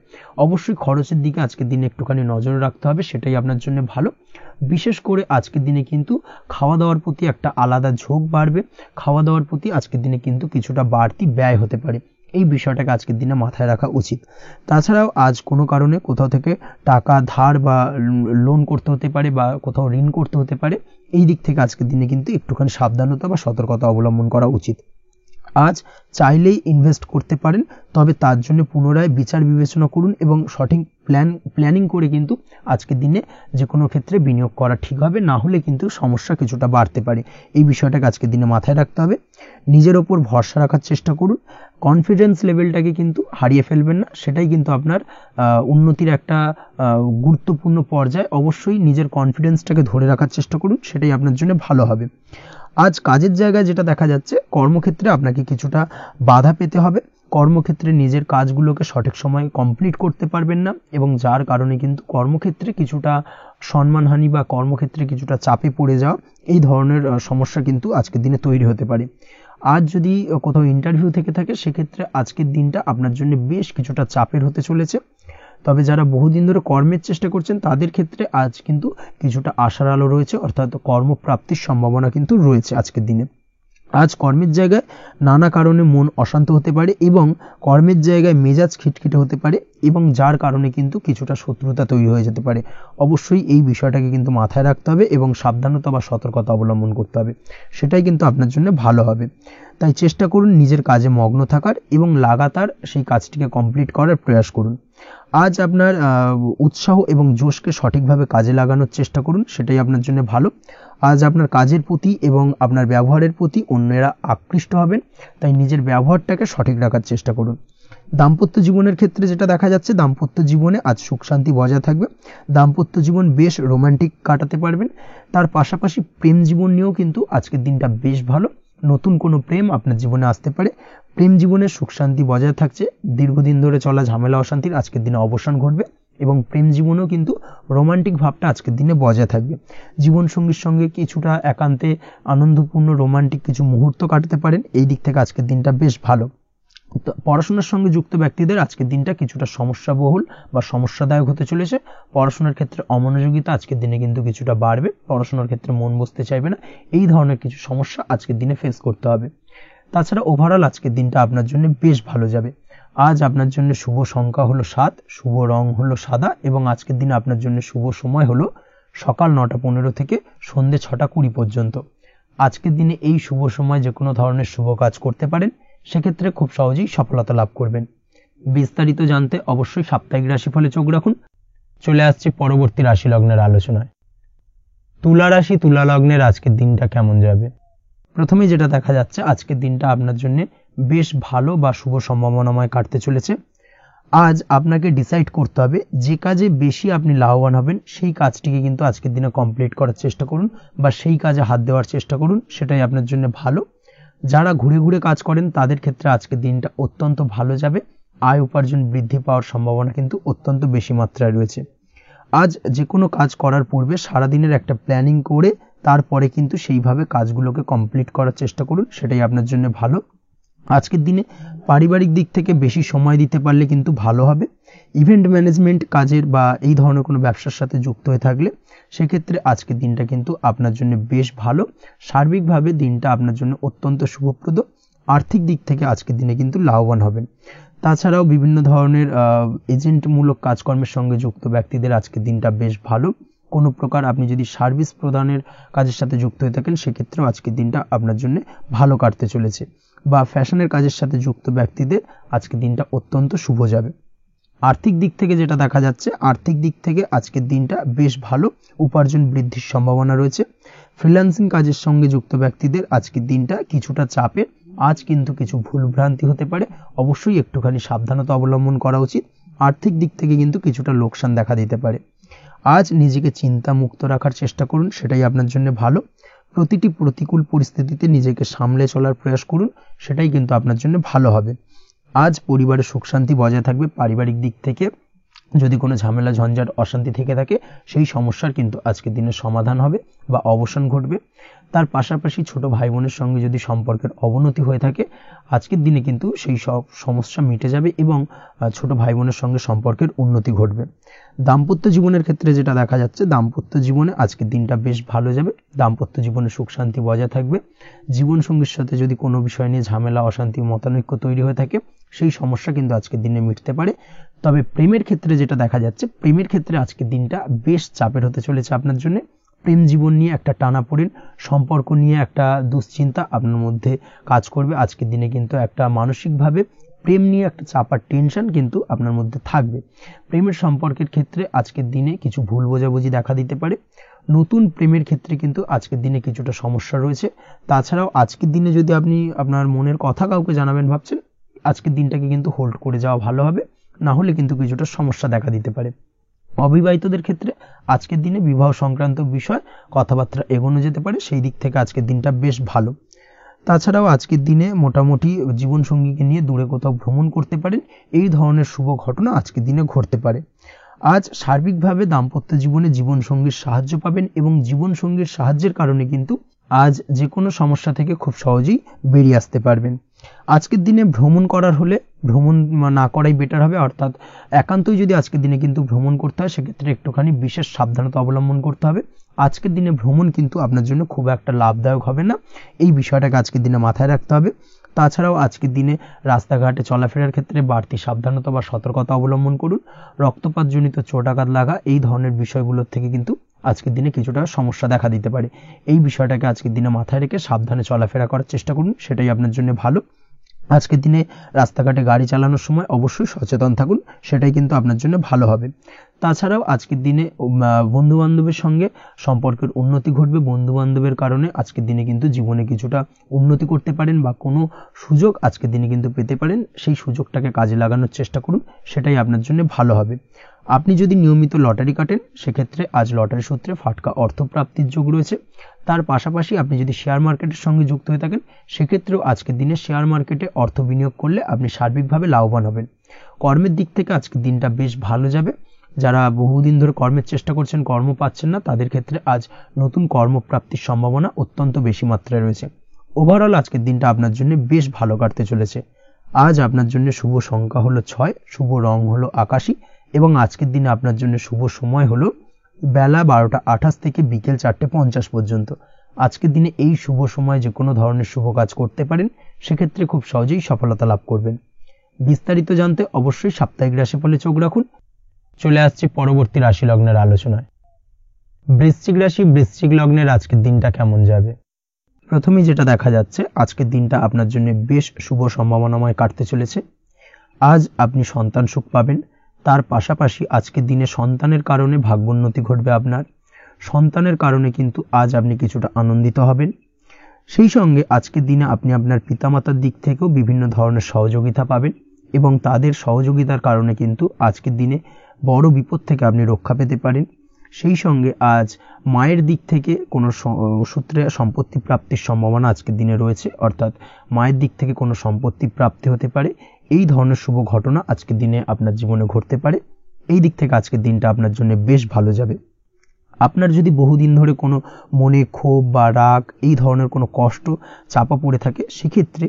অবশ্যই খরচের দিকে আজকের দিনে একটুখানি নজর রাখতে হবে, সেটাই আপনার জন্য ভালো। বিশেষ করে আজকের দিনে কিন্তু খাওয়া দাওয়ার প্রতি একটা আলাদা ঝোঁক বাড়বে, খাওয়া দাওয়ার প্রতি আজকের দিনে কিন্তু কিছুটা বাড়তি ব্যয় হতে পারে, এই বিষয়টাকে আজকের দিনে মাথায় রাখা উচিত। তাছাড়াও আজ কোনো কারণে কোথাও থেকে টাকা ধার বা লোন করতে হতে পারে বা কোথাও ঋণ করতে হতে পারে, এই দিক থেকে আজকের দিনে কিন্তু একটুখানি সাবধানতা বা সতর্কতা অবলম্বন করা উচিত। আজ চাইলেই ইনভেস্ট করতে পারেন, তবে তার জন্য পুনরায় বিচার বিবেচনা করুন এবং সঠিক প্ল্যানিং করে কিন্তু আজকের দিনে যে কোনো ক্ষেত্রে বিনিয়োগ করা ঠিক হবে, না হলে কিন্তু সমস্যা কিছুটা বাড়তে পারে। এই বিষয়টাকে আজকের দিনে মাথায় রাখতে হবে। নিজের ওপর ভরসা রাখার চেষ্টা করুন, কনফিডেন্স লেভেলটাকে কিন্তু হারিয়ে ফেলবেন না, সেটাই কিন্তু আপনার উন্নতির একটা গুরুত্বপূর্ণ পর্যায়। অবশ্যই নিজের কনফিডেন্সটাকে ধরে রাখার চেষ্টা করুন, সেটাই আপনার জন্য ভালো হবে। আজ কাজের জায়গায় যেটা দেখা যাচ্ছে, কর্মক্ষেত্রে আপনাকে কিছুটা বাধা পেতে হবে, কর্মক্ষেত্রে নিজের কাজগুলোকে সঠিক সময়ে কমপ্লিট করতে পারবেন না এবং যার কারণে কিন্তু কর্মক্ষেত্রে কিছুটা সম্মানহানি বা কর্মক্ষেত্রে কিছুটা চাপে পড়ে যাওয়া, এই ধরনের সমস্যা কিন্তু আজকের দিনে তৈরি হতে পারে। আজ যদি কোথাও ইন্টারভিউ থেকে থাকে, সেক্ষেত্রে আজকের দিনটা আপনার জন্য বেশ কিছুটা চাপের হতে চলেছে। তবে যারা বহুদিন ধরে কর্মের চেষ্টা করছেন তাদের ক্ষেত্রে আজ কিন্তু কিছুটা আশার আলো রয়েছে, অর্থাৎ কর্মপ্রাপ্তির সম্ভাবনা কিন্তু রয়েছে আজকের দিনে। আজ কর্মের জায়গায় নানা কারণে মন অশান্ত হতে পারে এবং কর্মের জায়গায় মেজাজ খিটখিটে হতে পারে এবং যার কারণে কিন্তু কিছুটা শত্রুতা তৈরি হয়ে যেতে পারে। অবশ্যই এই বিষয়টাকে কিন্তু মাথায় রাখতে হবে এবং সাবধানতা বা সতর্কতা অবলম্বন করতে হবে, সেটাই কিন্তু আপনার জন্য ভালো হবে। তাই চেষ্টা করুন নিজের কাজে মগ্ন থাকার এবং লাগাতার সেই কাজটিকে কমপ্লিট করার প্রয়াস করুন। আজ আপনার উৎসাহ এবং জোশকে সঠিকভাবে কাজে লাগানোর চেষ্টা করুন, সেটাই আপনার জন্য ভালো। আজ আপনার কাজের প্রতি এবং আপনার ব্যবহারের প্রতি অন্যেরা আকৃষ্ট হবেন, তাই নিজের ব্যবহারটাকে সঠিক রাখার চেষ্টা করুন। দাম্পত্য জীবনের ক্ষেত্রে যেটা দেখা যাচ্ছে, দাম্পত্য জীবনে আজ সুখ শান্তি বজায় থাকবে, দাম্পত্য জীবন বেশ রোমান্টিক কাটাতে পারবেন। তার পাশাপাশি প্রেম জীবন নিয়েও কিন্তু আজকের দিনটা বেশ ভালো, নতুন কোনো প্রেম আপনার জীবনে আসতে পারে, প্রেম জীবনে সুখ শান্তি বজায় থাকছে, দীর্ঘদিন ধরে চলা ঝামেলা অশান্তির আজকের দিনে অবসান ঘটবে এবং প্রেম জীবনেও কিন্তু রোমান্টিক ভাবটা আজকের দিনে বজায় থাকবে। জীবনসঙ্গীর সঙ্গে কিছুটা একান্তে আনন্দপূর্ণ রোমান্টিক কিছু মুহূর্ত কাটাতে পারেন, এই দিক থেকে আজকের দিনটা বেশ ভালো। পড়াশোনার সঙ্গে যুক্ত ব্যক্তিদের আজকের দিনটা কিছুটা সমস্যাবহুল বা সমস্যাদায়ক হতে চলেছে। পড়াশোনার ক্ষেত্রে অমনোযোগিতা আজকের দিনে কিন্তু কিছুটা বাড়বে, পড়াশোনার ক্ষেত্রে মন বসতে চাইবে না, এই ধরনের কিছু সমস্যা আজকের দিনে ফেস করতে হবে। তাছাড়া ওভারঅল আজকের দিনটা আপনার জন্য বেশ ভালো যাবে। আজ আপনার জন্য শুভ সংখ্যা হলো 7, শুভ রং হলো সাদা এবং আজকের দিনে আপনার জন্য শুভ সময় হলো সকাল 9:15 থেকে সন্ধ্যে 6:20 পর্যন্ত। আজকের দিনে এই শুভ সময় যে কোনো ধরনের শুভ কাজ করতে পারেন, সেক্ষেত্রে খুব সহজেই সফলতা লাভ করবেন। বিস্তারিত জানতে অবশ্যই সাপ্তাহিক রাশিফলে চোখ রাখুন। চলে আসছে পরবর্তী রাশি লগ্নের আলোচনায়। তুলা রাশি, তুলা লগ্নের আজকের দিনটা কেমন যাবে? প্রথমে যেটা দেখা যাচ্ছে, আজকের দিনটা আপনার জন্য বেশ ভালো বা শুভ সম্ভাবনাময় কাটতে চলেছে। আজ আপনাকে ডিসাইড করতে হবে যে কাজে বেশি আপনি লাভবান হবেন, সেই কাজটিকে কিন্তু আজকের দিনে কমপ্লিট করার চেষ্টা করুন বা সেই কাজে হাত দেওয়ার চেষ্টা করুন, সেটাই আপনার জন্য ভালো। যারা ঘুরে ঘুরে কাজ করেন তাদের ক্ষেত্রে আজকের দিনটা অত্যন্ত ভালো যাবে, আয় উপার্জন বৃদ্ধি পাওয়ার সম্ভাবনা কিন্তু অত্যন্ত বেশি মাত্রায় রয়েছে। আজ যে কোনো কাজ করার পূর্বে সারাদিনের একটা প্ল্যানিং করে তারপরে কিন্তু সেইভাবে কাজগুলোকে কমপ্লিট করার চেষ্টা করুন, সেটাই আপনার জন্য ভালো। আজকের দিনে পারিবারিক দিক থেকে বেশি সময় দিতে পারলে কিন্তু ভালো হবে। ইভেন্ট ম্যানেজমেন্ট কাজের বা এই ধরনের কোনো ব্যবসার সাথে যুক্ত হয়ে থাকলে সেক্ষেত্রে আজকের দিনটা কিন্তু আপনার জন্য বেশ ভালো। সার্বিকভাবে দিনটা আপনার জন্য অত্যন্ত শুভপ্রদ। আর্থিক দিক থেকে আজকের দিনে কিন্তু লাভবান হবেন। তাছাড়াও বিভিন্ন ধরনের এজেন্টমূলক কাজকর্মের সঙ্গে যুক্ত ব্যক্তিদের আজকের দিনটা বেশ ভালো। কোনো প্রকার আপনি যদি সার্ভিস প্রদানের কাজের সাথে যুক্ত হয়ে থাকেন, সেক্ষেত্রেও আজকের দিনটা আপনার জন্য ভালো কাটতে চলেছে। বা ফ্যাশনের কাজের সাথে যুক্ত ব্যক্তিদের আজকের দিনটা অত্যন্ত শুভ যাবে। আর্থিক দিক থেকে যেটা দেখা যাচ্ছে, আর্থিক দিক থেকে আজকের দিনটা বেশ ভালো, উপার্জন বৃদ্ধির সম্ভাবনা রয়েছে। ফ্রিল্যান্সিং কাজের সঙ্গে যুক্ত ব্যক্তিদের আজকের দিনটা কিছুটা চাপের। আজ কিন্তু কিছু ভুলভ্রান্তি হতে পারে, অবশ্যই একটুখানি সাবধানতা অবলম্বন করা উচিত। আর্থিক দিক থেকে কিন্তু কিছুটা লোকসান দেখা দিতে পারে। আজ নিজেকে চিন্তা মুক্ত রাখার চেষ্টা করুন, সেটাই আপনার জন্য ভালো। প্রতিটি প্রতিকূল পরিস্থিতিতে নিজেকে সামলে চলার প্রয়াস করুন, সেটাই কিন্তু আপনার জন্য ভালো হবে। আজ পরিবারে সুখ শান্তি বজায় থাকবে। পারিবারিক দিক থেকে যদি কোনো ঝামেলা ঝঞ্ঝাট অশান্তি থেকে থাকে, সেই সমস্যার কিন্তু আজকের দিনে সমাধান হবে বা অবসান ঘটবে। তার পাশাপাশি ছোট ভাই বোনের সঙ্গে যদি সম্পর্কের অবনতি হয়ে থাকে, আজকের দিনে কিন্তু সেই সব সমস্যা মিটে যাবে এবং ছোট ভাই বোনের সঙ্গে সম্পর্কের উন্নতি ঘটবে। দাম্পত্য জীবনের ক্ষেত্রে যেটা দেখা যাচ্ছে, দাম্পত্য জীবনে আজকের দিনটা বেশ ভালো যাবে। দাম্পত্য জীবনে সুখ শান্তি বজায় থাকবে। জীবনসঙ্গীর সাথে যদি কোনো বিষয় নিয়ে ঝামেলা অশান্তি মতানৈক্য তৈরি হয়ে থাকে, সেই সমস্যা কিন্তু আজকের দিনে মিটতে পারে। তবে প্রেমের ক্ষেত্রে যেটা দেখা যাচ্ছে, প্রেমের ক্ষেত্রে আজকের দিনটা বেশ চাপের হতে চলেছে আপনার জন্য। প্রেম জীবন নিয়ে একটা টানাপোড়েন, সম্পর্ক নিয়ে একটা দুশ্চিন্তা আপনার মধ্যে কাজ করবে। আজকের দিনে কিন্তু একটা মানসিকভাবে প্রেম নিয়ে একটা চাপার টেনশন কিন্তু আপনার মধ্যে থাকবে। প্রেমের সম্পর্কের ক্ষেত্রে আজকের দিনে কিছু ভুল বোঝাবুঝি দেখা দিতে পারে। নতুন প্রেমের ক্ষেত্রে কিন্তু আজকের দিনে কিছুটা সমস্যা রয়েছে। তাছাড়াও আজকের দিনে যদি আপনি আপনার মনের কথা কাউকে জানাবেন ভাবছেন, আজকের দিনটাকে কিন্তু হোল্ড করে যাওয়া ভালো হবে, না হলে কিন্তু কিছুটা সমস্যা দেখা দিতে পারে। অবিবাহিতদের ক্ষেত্রে আজকের দিনে বিবাহ সংক্রান্ত বিষয় কথাবার্তা এগোনো যেতে পারে, সেই দিক থেকে আজকের দিনটা বেশ ভালো। তাছাড়াও আজকের দিনে মোটামুটি জীবনসঙ্গীকে নিয়ে দূরে কোথাও ভ্রমণ করতে পারেন, এই ধরনের শুভ ঘটনা আজকের দিনে ঘটতে পারে। আজ সার্বিকভাবে দাম্পত্য জীবনে জীবনসঙ্গীর সাহায্য পাবেন এবং জীবনসঙ্গীর সাহায্যের কারণে কিন্তু আজ যে কোনো সমস্যা থেকে খুব সহজেই বেরিয়ে আসতে পারবেন। আজকের দিনে ভ্রমণ করার হলে ভ্রমণ না করাই বেটার হবে, অর্থাৎ একান্তই যদি আজকের দিনে কিন্তু ভ্রমণ করতে হয় সেক্ষেত্রে একটুখানি বিশেষ সাবধানতা অবলম্বন করতে হবে। আজকের দিনে ভ্রমণ কিন্তু আপনার জন্য খুব একটা লাভদায়ক হবে না, এই বিষয়টাকে আজকের দিনে মাথায় রাখতে হবে। তাছাড়াও আজকের দিনে রাস্তাঘাটে চলাফেরার ক্ষেত্রে বাড়তি সাবধানতা বা সতর্কতা অবলম্বন করুন। রক্তপাতজনিত চোটাঘাত লাগা এই ধরনের বিষয়গুলোর থেকে কিন্তু আজকের দিনে কিছুটা সমস্যা দেখা দিতে পারে। এই বিষয়টাকে আজকের দিনে মাথায় রেখে সাবধানে চলাফেরা করার চেষ্টা করুন, সেটাই আপনার জন্য ভালো। আজকের দিনে রাস্তাঘাটে গাড়ি চালানোর সময় অবশ্যই সচেতন থাকুন, সেটাই কিন্তু আপনার জন্য ভালো হবে। তাছাড়াও আজকের দিনে বন্ধু বান্ধবের সঙ্গে সম্পর্কের উন্নতি ঘটবে। বন্ধু বান্ধবের কারণে আজকের দিনে কিন্তু জীবনে কিছুটা উন্নতি করতে পারেন বা কোনো সুযোগ আজকের দিনে কিন্তু পেতে পারেন, সেই সুযোগটাকে কাজে লাগানোর চেষ্টা করুন, সেটাই আপনার জন্য ভালো হবে। আপনি যদি নিয়মিত লটারি কাটেন সেক্ষেত্রে আজ লটারি সূত্রে ফাটকা অর্থপ্রাপ্তির যোগ রয়েছে। তার পাশাপাশি আপনি যদি শেয়ার মার্কেটের সঙ্গে যুক্ত হয়ে থাকেন সেক্ষেত্রেও আজকের দিনে শেয়ার মার্কেটে অর্থ বিনিয়োগ করলে আপনি সার্বিকভাবে লাভবান হবেন। কর্মের দিক থেকে আজকের দিনটা বেশ ভালো যাবে। যারা বহুদিন ধরে কর্মের চেষ্টা করছেন, কর্ম পাচ্ছেন না, তাদের ক্ষেত্রে আজ নতুন কর্মপ্রাপ্তির সম্ভাবনা অত্যন্ত বেশি মাত্রায় রয়েছে। ওভারঅল আজকের দিনটা আপনার জন্য বেশ ভালো কাটতে চলেছে। আজ আপনার জন্য শুভ সংখ্যা হলো 6, শুভ রং হলো আকাশী এবং আজকের দিনে আপনার জন্য শুভ সময় হলো বেলা 12:28 থেকে বিকেল 4:50 পর্যন্ত। আজকের দিনে এই শুভ সময় যে কোনো ধরনের শুভ কাজ করতে পারেন, সেক্ষেত্রে খুব সহজেই সফলতা লাভ করবেন। বিস্তারিত জানতে অবশ্যই সাপ্তাহিক রাশিফলে চোখ রাখুন। চলে আসছে পরবর্তী রাশি লগ্নের আলোচনায়। বৃশ্চিক রাশি, বৃশ্চিক লগ্নের আজকের দিনটা কেমন যাবে? প্রথমেই যেটা দেখা যাচ্ছে, আজকের দিনটা আপনার জন্য বেশ শুভ সম্ভাবনাময় কাটতে চলেছে। আজ আপনি সন্তান সুখ পাবেন, তার পাশাপাশি আজকের দিনে সন্তানের কারণে ভাগ্যোন্নতি ঘটবে আপনার। সন্তানের কারণে কিন্তু আজ আপনি কিছুটা আনন্দিত হবেন। সেই সঙ্গে আজকের দিনে আপনি আপনার পিতামাতার দিক থেকেও বিভিন্ন ধরনের সহযোগিতা পাবেন এবং তাদের সহযোগিতার কারণে কিন্তু আজকের দিনে বড় বিপদ থেকে আপনি রক্ষা পেতে পারেন। সেই সঙ্গে আজ মায়ের দিক থেকে কোনো সূত্রে সম্পত্তি প্রাপ্তির সম্ভাবনা আজকের দিনে রয়েছে, অর্থাৎ মায়ের দিক থেকে কোনো সম্পত্তি প্রাপ্তি হতে পারে। এই ধরনের শুভ ঘটনা আজকের দিনে আপনার জীবনে ঘটতে পারে। এই দিক থেকে আজকের দিনটা আপনার জন্য বেশ ভালো যাবে। আপনার যদি বহুদিন ধরে কোনো মনে ক্ষোভ বা রাগ এই ধরনের কোনো কষ্ট চাপা পড়ে থাকে, সেক্ষেত্রে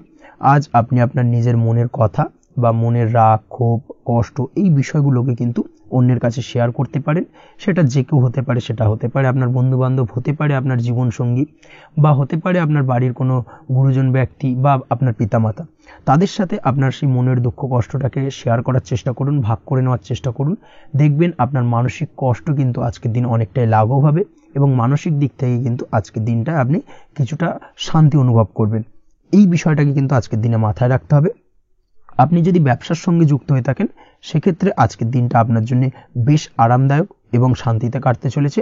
আজ আপনি আপনার নিজের মনের কথা বা মনের রাগ, ক্ষোভ, কষ্ট এই বিষয়গুলোকে কিন্তু অন্যের কাছে শেয়ার করতে পারেন। সেটা যে কেউ হতে পারে, সেটা হতে পারে আপনার বন্ধু বান্ধব, হতে পারে আপনার জীবনসঙ্গী, বা হতে পারে আপনার বাড়ির কোনো গুরুজন ব্যক্তি বা আপনার পিতামাতা। তাদের সাথে আপনার সেই মনের দুঃখ কষ্টটাকে শেয়ার করার চেষ্টা করুন, ভাগ করে নেওয়ার চেষ্টা করুন। দেখবেন আপনার মানসিক কষ্ট কিন্তু আজকের দিন অনেকটাই লাঘব হবে এবং মানসিক দিক থেকে কিন্তু আজকের দিনটা আপনি কিছুটা শান্তি অনুভব করবেন। এই বিষয়টাকে কিন্তু আজকের দিনে মাথায় রাখতে হবে। আপনি যদি ব্যবসার সঙ্গে যুক্ত হয়ে থাকেন সেক্ষেত্রে আজকের দিনটা আপনার জন্য বেশ আরামদায়ক এবং শান্তিতে কাটতে চলেছে।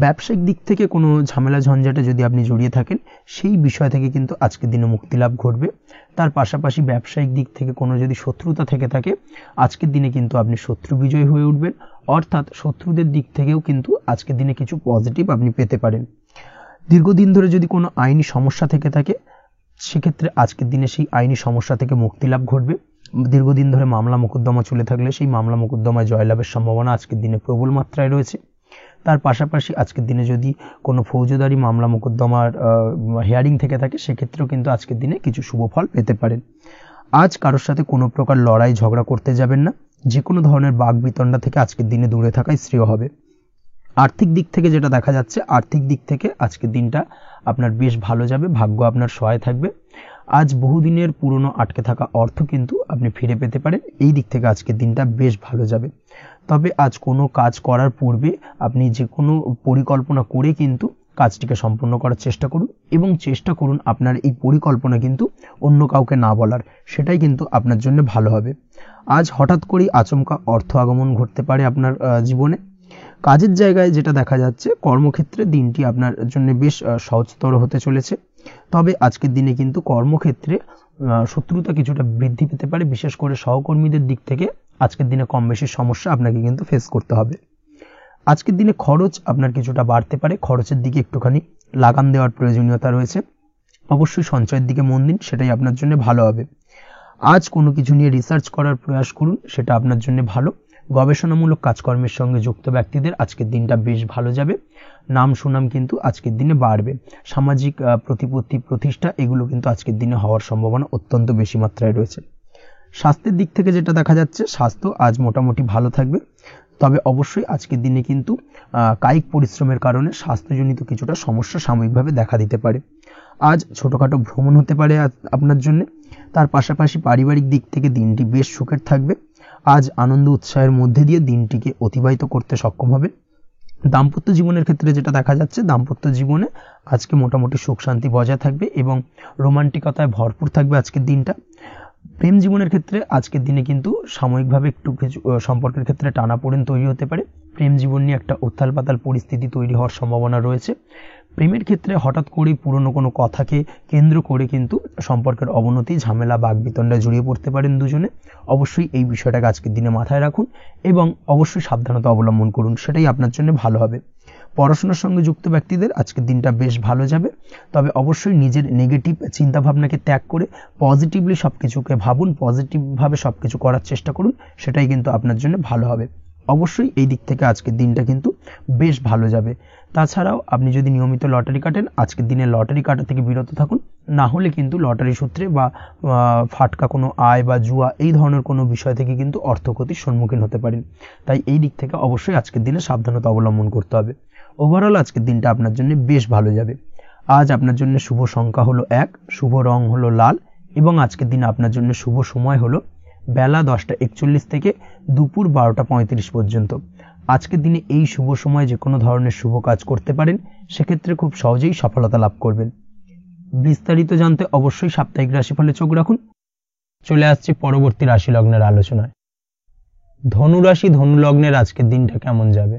ব্যবসায়িক দিক থেকে কোনো ঝামেলা ঝঞ্ঝাটে যদি আপনি জড়িয়ে থাকেন, সেই বিষয় থেকে কিন্তু আজকের দিনে মুক্তি লাভ ঘটবে। তার পাশাপাশি ব্যবসায়িক দিক থেকে কোনো যদি শত্রুতা থেকে থাকে, আজকের দিনে কিন্তু আপনি শত্রু বিজয়ী হয়ে উঠবেন, অর্থাৎ শত্রুদের দিক থেকেও কিন্তু আজকের দিনে কিছু পজিটিভ আপনি পেতে পারেন। দীর্ঘদিন ধরে যদি কোনো আইনি সমস্যা থেকে থাকে, সেক্ষেত্রে আজকের দিনে সেই আইনি সমস্যা থেকে মুক্তি লাভ ঘটবে। দীর্ঘদিন ধরে মামলা মোকদ্দমা চলে থাকলে সেই মামলা মোকদ্দমায় জয়লাভের সম্ভাবনা আজকের দিনে প্রবল মাত্রায় রয়েছে। তার পাশাপাশি আজকের দিনে যদি কোনো ফৌজদারি মামলা মোকদ্দমার হিয়ারিং থেকে থাকে, সেক্ষেত্রেও কিন্তু আজকের দিনে কিছু শুভ ফল পেতে পারেন। আজ কারোর সাথে কোনো প্রকার লড়াই ঝগড়া করতে যাবেন না। যে কোনো ধরনের বাক বিতণ্ডা থেকে আজকের দিনে দূরে থাকাই শ্রেয় হবে। আর্থিক দিক থেকে যেটা দেখা যাচ্ছে, আর্থিক দিক থেকে আজকের দিনটা আপনার বেশ ভালো যাবে, ভাগ্য আপনার সহায় থাকবে। আজ বহুদিনের পুরনো আটকে থাকা অর্থ কিন্তু আপনি ফিরে পেতে পারেন। এই দিক থেকে আজকের দিনটা বেশ ভালো যাবে। তবে আজ কোনো কাজ করার পূর্বে আপনি যে কোনো পরিকল্পনা করে কিন্তু কাজটিকে সম্পূর্ণ করার চেষ্টা করুন, এবং চেষ্টা করুন আপনার এই পরিকল্পনা কিন্তু অন্য কাউকে না বলার, সেটাই কিন্তু আপনার জন্য ভালো হবে। আজ হঠাৎ করেই আচমকা অর্থ আগমন ঘটতে পারে আপনার জীবনে। কাজের জায়গায় যেটা দেখা যাচ্ছে, কর্মক্ষেত্রে দিনটি আপনার জন্য বেশ সহজতর হতে চলেছে। তবে আজকের দিনে কিন্তু কর্মক্ষেত্রে শত্রুতা কিছুটা বৃদ্ধি পেতে পারে, বিশেষ করে সহকর্মীদের দিক থেকে আজকের দিনে কম বেশি সমস্যা আপনাকে কিন্তু ফেস করতে হবে। আজকের দিনে খরচ আপনার কিছুটা বাড়তে পারে, খরচের দিকে একটুখানি লাগাম দেওয়ার প্রয়োজনীয়তা রয়েছে। অবশ্যই সঞ্চয়ের দিকে মন দিন, সেটাই আপনার জন্য ভালো হবে। আজ কোনো কিছু নিয়ে রিসার্চ করার প্রয়াস করুন, সেটা আপনার জন্য ভালো। গবেষণামূলক কাজকর্মের সঙ্গে যুক্ত ব্যক্তিদের আজকের দিনটা বেশ ভালো যাবে। নাম সুনাম কিন্তু আজকের দিনে বাড়বে। সামাজিক প্রতিপত্তি প্রতিষ্ঠা এগুলো কিন্তু আজকের দিনে হওয়ার সম্ভাবনা অত্যন্ত বেশি মাত্রায় রয়েছে। স্বাস্থ্যের দিক থেকে যেটা দেখা যাচ্ছে, স্বাস্থ্য আজ মোটামুটি ভালো থাকবে। তবে অবশ্যই আজকের দিনে কিন্তু কায়িক পরিশ্রমের কারণে স্বাস্থ্যজনিত কিছুটা সমস্যা সাময়িকভাবে দেখা দিতে পারে। আজ ছোটোখাটো ভ্রমণ হতে পারে আপনার জন্য। তার পাশাপাশি পারিবারিক দিক থেকে দিনটি বেশ সুখের থাকবে। আজ আনন্দ উৎসাহের মধ্যে দিয়ে দিনটিকে অতিবাহিত করতে সক্ষম হবে। দাম্পত্য জীবনের ক্ষেত্রে যেটা দেখা যাচ্ছে, দাম্পত্য জীবনে আজকে মোটামুটি সুখ শান্তি বজায় থাকবে এবং রোমান্টিকতায় ভরপুর থাকবে আজকের দিনটা। প্রেম জীবনের ক্ষেত্রে আজকের দিনে কিন্তু সাময়িকভাবে একটু কিছু সম্পর্কের ক্ষেত্রে টানাপোড়েন তৈরি হতে পারে। প্রেম জীবন নিয়ে একটা উত্থাল পাতাল পরিস্থিতি তৈরি হওয়ার সম্ভাবনা রয়েছে। প্রেমের ক্ষেত্রে হঠাৎ করেই পুরনো কোনো কথাকে কেন্দ্র করে কিন্তু সম্পর্কের অবনতি, ঝামেলা, বাগবিতণ্ডায় জড়িয়ে পড়তে পারেন দুজনে। অবশ্যই এই বিষয়টাকে আজকের দিনে মাথায় রাখুন এবং অবশ্যই সাবধানতা অবলম্বন করুন, সেটাই আপনার জন্য ভালো হবে। পড়াশোনার সঙ্গে যুক্ত ব্যক্তিদের আজকের দিনটা বেশ ভালো যাবে। তবে অবশ্যই নিজের নেগেটিভ চিন্তাভাবনাকে ত্যাগ করে পজিটিভলি সব কিছুকে ভাবুন, পজিটিভভাবে সব কিছু করার চেষ্টা করুন, সেটাই কিন্তু আপনার জন্য ভালো হবে। অবশ্যই এই দিক থেকে আজকের দিনটা কিন্তু বেশ ভালো যাবে। তাছাড়াও আপনি যদি নিয়মিত লটারি কাটেন, আজকের দিনে লটারি কাটা থেকে বিরত থাকুন। না হলে কিন্তু লটারি সূত্রে বা ফাটকা কোনো আয় বা জুয়া এই ধরনের কোনো বিষয় থেকে কিন্তু অর্থক্ষতির সম্মুখীন হতে পারেন। তাই এই দিক থেকে অবশ্যই আজকের দিনে সাবধানতা অবলম্বন করতে হবে। ওভারঅল আজকের দিনটা আপনার জন্য বেশ ভালো যাবে। আজ আপনার জন্য শুভ সংখ্যা হলো 1, শুভ রং হলো লাল, এবং আজকের দিনে আপনার জন্য শুভ সময় হলো বেলা 10:41 থেকে দুপুর 12:35 পর্যন্ত। আজকের দিনে এই শুভ সময় যে কোনো ধরনের শুভ কাজ করতে পারেন, সেক্ষেত্রে খুব সহজেই সফলতা লাভ করবেন। বিস্তারিত জানতে অবশ্যই সাপ্তাহিক রাশিফলে চোখ রাখুন। চলে আসছে পরবর্তী রাশি লগ্নের আলোচনায়। ধনু রাশি, ধনু লগ্নের আজকের দিনটা কেমন যাবে?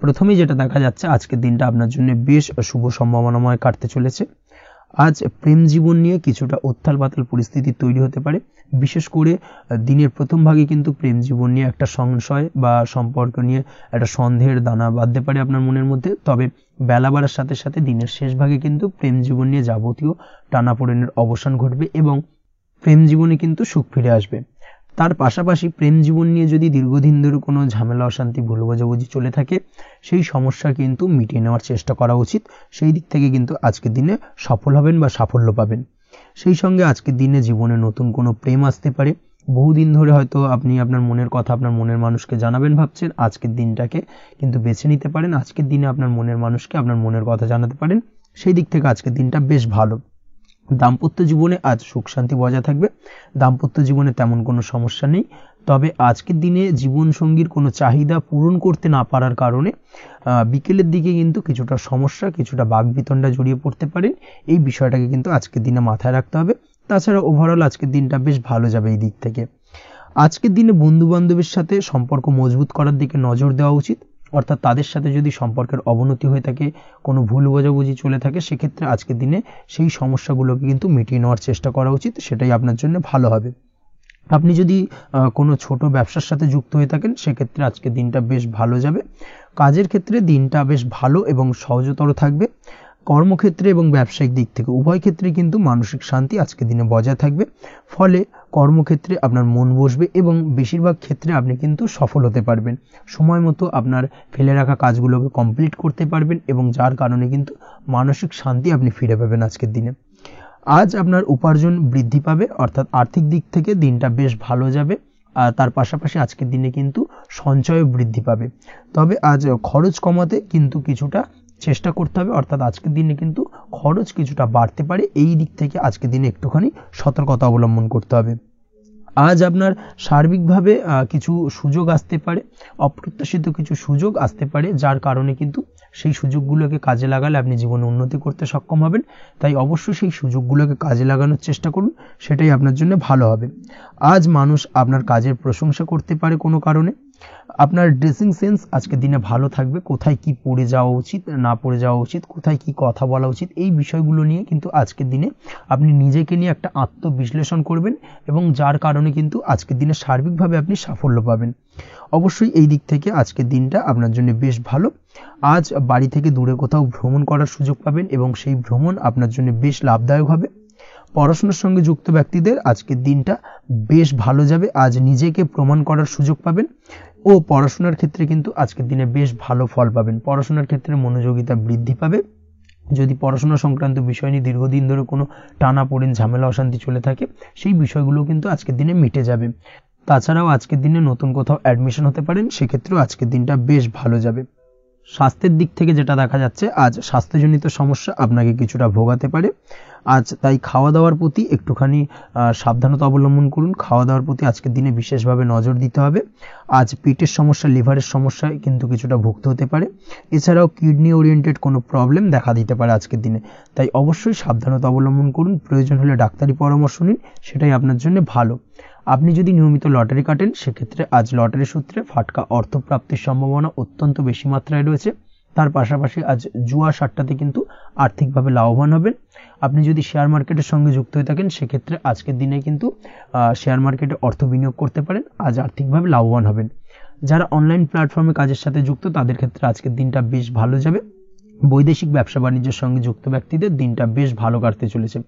প্রথমেই যেটা দেখা যাচ্ছে, আজকের দিনটা আপনার জন্য বেশ শুভ সম্ভাবনাময় কাটতে চলেছে। আজ প্রেম জীবন নিয়ে কিছুটা উত্থাল পাতাল পরিস্থিতি তৈরি হতে পারে। বিশেষ করে দিনের প্রথম ভাগে কিন্তু প্রেম জীবন নিয়ে একটা সংশয় বা সম্পর্ক নিয়ে একটা সন্দেহের দানা বাঁধতে পারে আপনার মনের মধ্যে। তবে বেলা বাড়ার সাথে সাথে দিনের শেষ ভাগে কিন্তু প্রেম জীবন নিয়ে যাবতীয় টানাপোড়েনের অবসান ঘটবে এবং প্রেম জীবনে কিন্তু সুখ ফিরে আসবে। তার পাশাপাশি প্রেম জীবন নিয়ে যদি দীর্ঘদিন ধরে কোনো ঝামেলা, অশান্তি, ভুল বোঝাবুঝি চলে থাকে, সেই সমস্যা কিন্তু মিটিয়ে নেওয়ার চেষ্টা করা উচিত। সেই দিক থেকে কিন্তু আজকের দিনে সফল হবেন বা সাফল্য পাবেন। সেই সঙ্গে আজকের দিনে জীবনে নতুন কোনো প্রেম আসতে পারে। বহুদিন ধরে হয়তো আপনি আপনার মনের কথা আপনার মনের মানুষকে জানাবেন ভাবছেন, আজকের দিনটাকে কিন্তু বেছে নিতে পারেন। আজকের দিনে আপনার মনের মানুষকে আপনার মনের কথা জানাতে পারেন। সেই দিক থেকে আজকের দিনটা বেশ ভালো। দাম্পত্য জীবনে আজ সুখ শান্তি বজায় থাকবে। দাম্পত্য জীবনে তেমন কোনো সমস্যা নেই। তবে আজকের দিনে জীবনসঙ্গীর কোনো চাহিদা পূরণ করতে না পারার কারণে বিকেলের দিকে কিন্তু কিছুটা সমস্যা, কিছুটা বাগবিতণ্ডা জড়িয়ে পড়তে পারেন। এই বিষয়টাকে কিন্তু আজকের দিনে মাথায় রাখতে হবে। তাছাড়া ওভারঅল আজকের দিনটা বেশ ভালো যাবে এই দিক থেকে। আজকের দিনে বন্ধু বান্ধবের সাথে সম্পর্ক মজবুত করার দিকে নজর দেওয়া উচিত। অর্থাৎ তাদের সাথে যদি সম্পর্কের অবনতি হয়ে থাকে, কোনো ভুল বোঝাবুঝি চলে থাকে, সেক্ষেত্রে আজকের দিনে সেই সমস্যাগুলোকে কিন্তু মিটিয়ে নেওয়ার চেষ্টা করা উচিত। সেটাই আপনার জন্য ভালো হবে। আপনি যদি কোনো ছোট ব্যবসার সাথে যুক্ত হয়ে থাকেন, সেক্ষেত্রে আজকের দিনটা বেশ ভালো যাবে। কাজের ক্ষেত্রে দিনটা বেশ ভালো এবং সহজতর থাকবে। কর্মক্ষেত্রে এবং ব্যবসায়িক দিক থেকে উভয় ক্ষেত্রে কিন্তু মানসিক শান্তি আজকের দিনে বজায় থাকবে। ফলে কর্মক্ষেত্রে আপনার মন বসবে এবং বেশিরভাগ ক্ষেত্রে আপনি কিন্তু সফল হতে পারবেন। সময় মতো আপনার ফেলে রাখা কাজগুলোকে কমপ্লিট করতে পারবেন এবং যার কারণে কিন্তু মানসিক শান্তি আপনি ফিরে পাবেন আজকের দিনে। আজ আপনার উপার্জন বৃদ্ধি পাবে, অর্থাৎ আর্থিক দিক থেকে দিনটা বেশ ভালো যাবে। আর তার পাশাপাশি আজকের দিনে কিন্তু সঞ্চয় বৃদ্ধি পাবে। তবে আজ খরচ কমাতে কিন্তু কিছুটা চেষ্টা করতে হবে। অর্থাৎ আজকের দিনে কিন্তু খরচ কিছুটা বাড়তে পারে। এই দিক থেকে আজকের দিনে একটুখানি সতর্কতা অবলম্বন করতে হবে। আজ আপনার সার্বিকভাবে কিছু সুযোগ আসতে পারে, অপ্রত্যাশিত কিছু সুযোগ আসতে পারে, যার কারণে কিন্তু সেই সুযোগগুলোকে কাজে লাগালে আপনি জীবনে উন্নতি করতে সক্ষম হবেন। তাই অবশ্যই সেই সুযোগগুলোকে কাজে লাগানোর চেষ্টা করুন, সেটাই আপনার জন্য ভালো হবে। আজ মানুষ আপনার কাজের প্রশংসা করতে পারে কোনো কারণে। আপনার ড্রেসিং সেন্স আজকের দিনে ভালো থাকবে, কোথায় কি পরে যাওয়া উচিত না পরে যাওয়া উচিত, কোথায় কি কথা বলা উচিত, এই বিষয়গুলো নিয়ে কিন্তু আজকের দিনে আপনি নিজেকে নিয়ে একটা আত্মবিশ্লেষণ করবেন, এবং যার কারণে কিন্তু আজকের দিনে সার্বিকভাবে আপনি সাফল্য পাবেন। অবশ্যই এই দিক থেকে আজকের দিনটা আপনার জন্য বেশ ভালো। আজ বাড়ি থেকে দূরে কোথাও ভ্রমণ করার সুযোগ পাবেন, এবং সেই ভ্রমণ আপনার জন্য বেশ লাভদায়ক হবে। পড়াশোনার সঙ্গে যুক্ত ব্যক্তিদের আজকের দিনটা বেশ ভালো যাবে। আজ নিজেকে প্রমাণ করার সুযোগ পাবেন, ও পড়াশোনার ক্ষেত্রে কিন্তু আজকের দিনে বেশ ভালো ফল পাবেন। পড়াশোনার ক্ষেত্রে মনোযোগিতা বৃদ্ধি পাবে। যদি পড়াশোনা সংক্রান্ত বিষয় নিয়ে দীর্ঘদিন ধরে কোনো টানাপোড়েন, ঝামেলা, অশান্তি চলে থাকে, সেই বিষয়গুলো কিন্তু আজকের দিনে মিটে যাবে। তাছাড়াও আজকের দিনে নতুন কোথাও অ্যাডমিশন হতে পারেন, সেক্ষেত্রেও আজকের দিনটা বেশ ভালো যাবে। স্বাস্থ্যের দিক থেকে যেটা দেখা যাচ্ছে, আজ স্বাস্থ্যজনিত সমস্যা আপনাকে কিছুটা ভোগাতে পারে। আজ তাই খাওয়া দাওয়ার প্রতি একটুখানি সাবধানতা অবলম্বন করুন। খাওয়া দাওয়ার প্রতি আজকের দিনে বিশেষভাবে নজর দিতে হবে। আজ পেটের সমস্যা, লিভারের সমস্যায় কিন্তু কিছুটা ভুগতে হতে পারে। এছাড়াও কিডনি ওরিয়েন্টেড কোনো প্রবলেম দেখা দিতে পারে আজকের দিনে। তাই অবশ্যই সাবধানতা অবলম্বন করুন। প্রয়োজন হলে ডাক্তারি পরামর্শ নিন, সেটাই আপনার জন্য ভালো। আপনি যদি নিয়মিত লটারি কাটেন, সেক্ষেত্রে আজ লটারি সূত্রে ফাটকা অর্থপ্রাপ্তির সম্ভাবনা অত্যন্ত বেশি মাত্রায় রয়েছে। তার পাশাপাশি আজ জুয়া সাট্টাতে কিন্তু আর্থিকভাবে লাভবান হবেন। আপনি যদি শেয়ার মার্কেটের সঙ্গে যুক্ত হয়ে থাকেন, সেক্ষেত্রে আজকের দিনে কিন্তু শেয়ার মার্কেটে অর্থ বিনিয়োগ করতে পারেন, আজ আর্থিকভাবে লাভবান হবেন। যারা অনলাইন প্ল্যাটফর্মে কাজের সাথে যুক্ত, তাদের ক্ষেত্রে আজকের দিনটা বেশ ভালো যাবে। বৈদেশিক ব্যবসা বাণিজ্যের সঙ্গে যুক্ত ব্যক্তিদের দিনটা বেশ ভালো কাটতে চলেছে।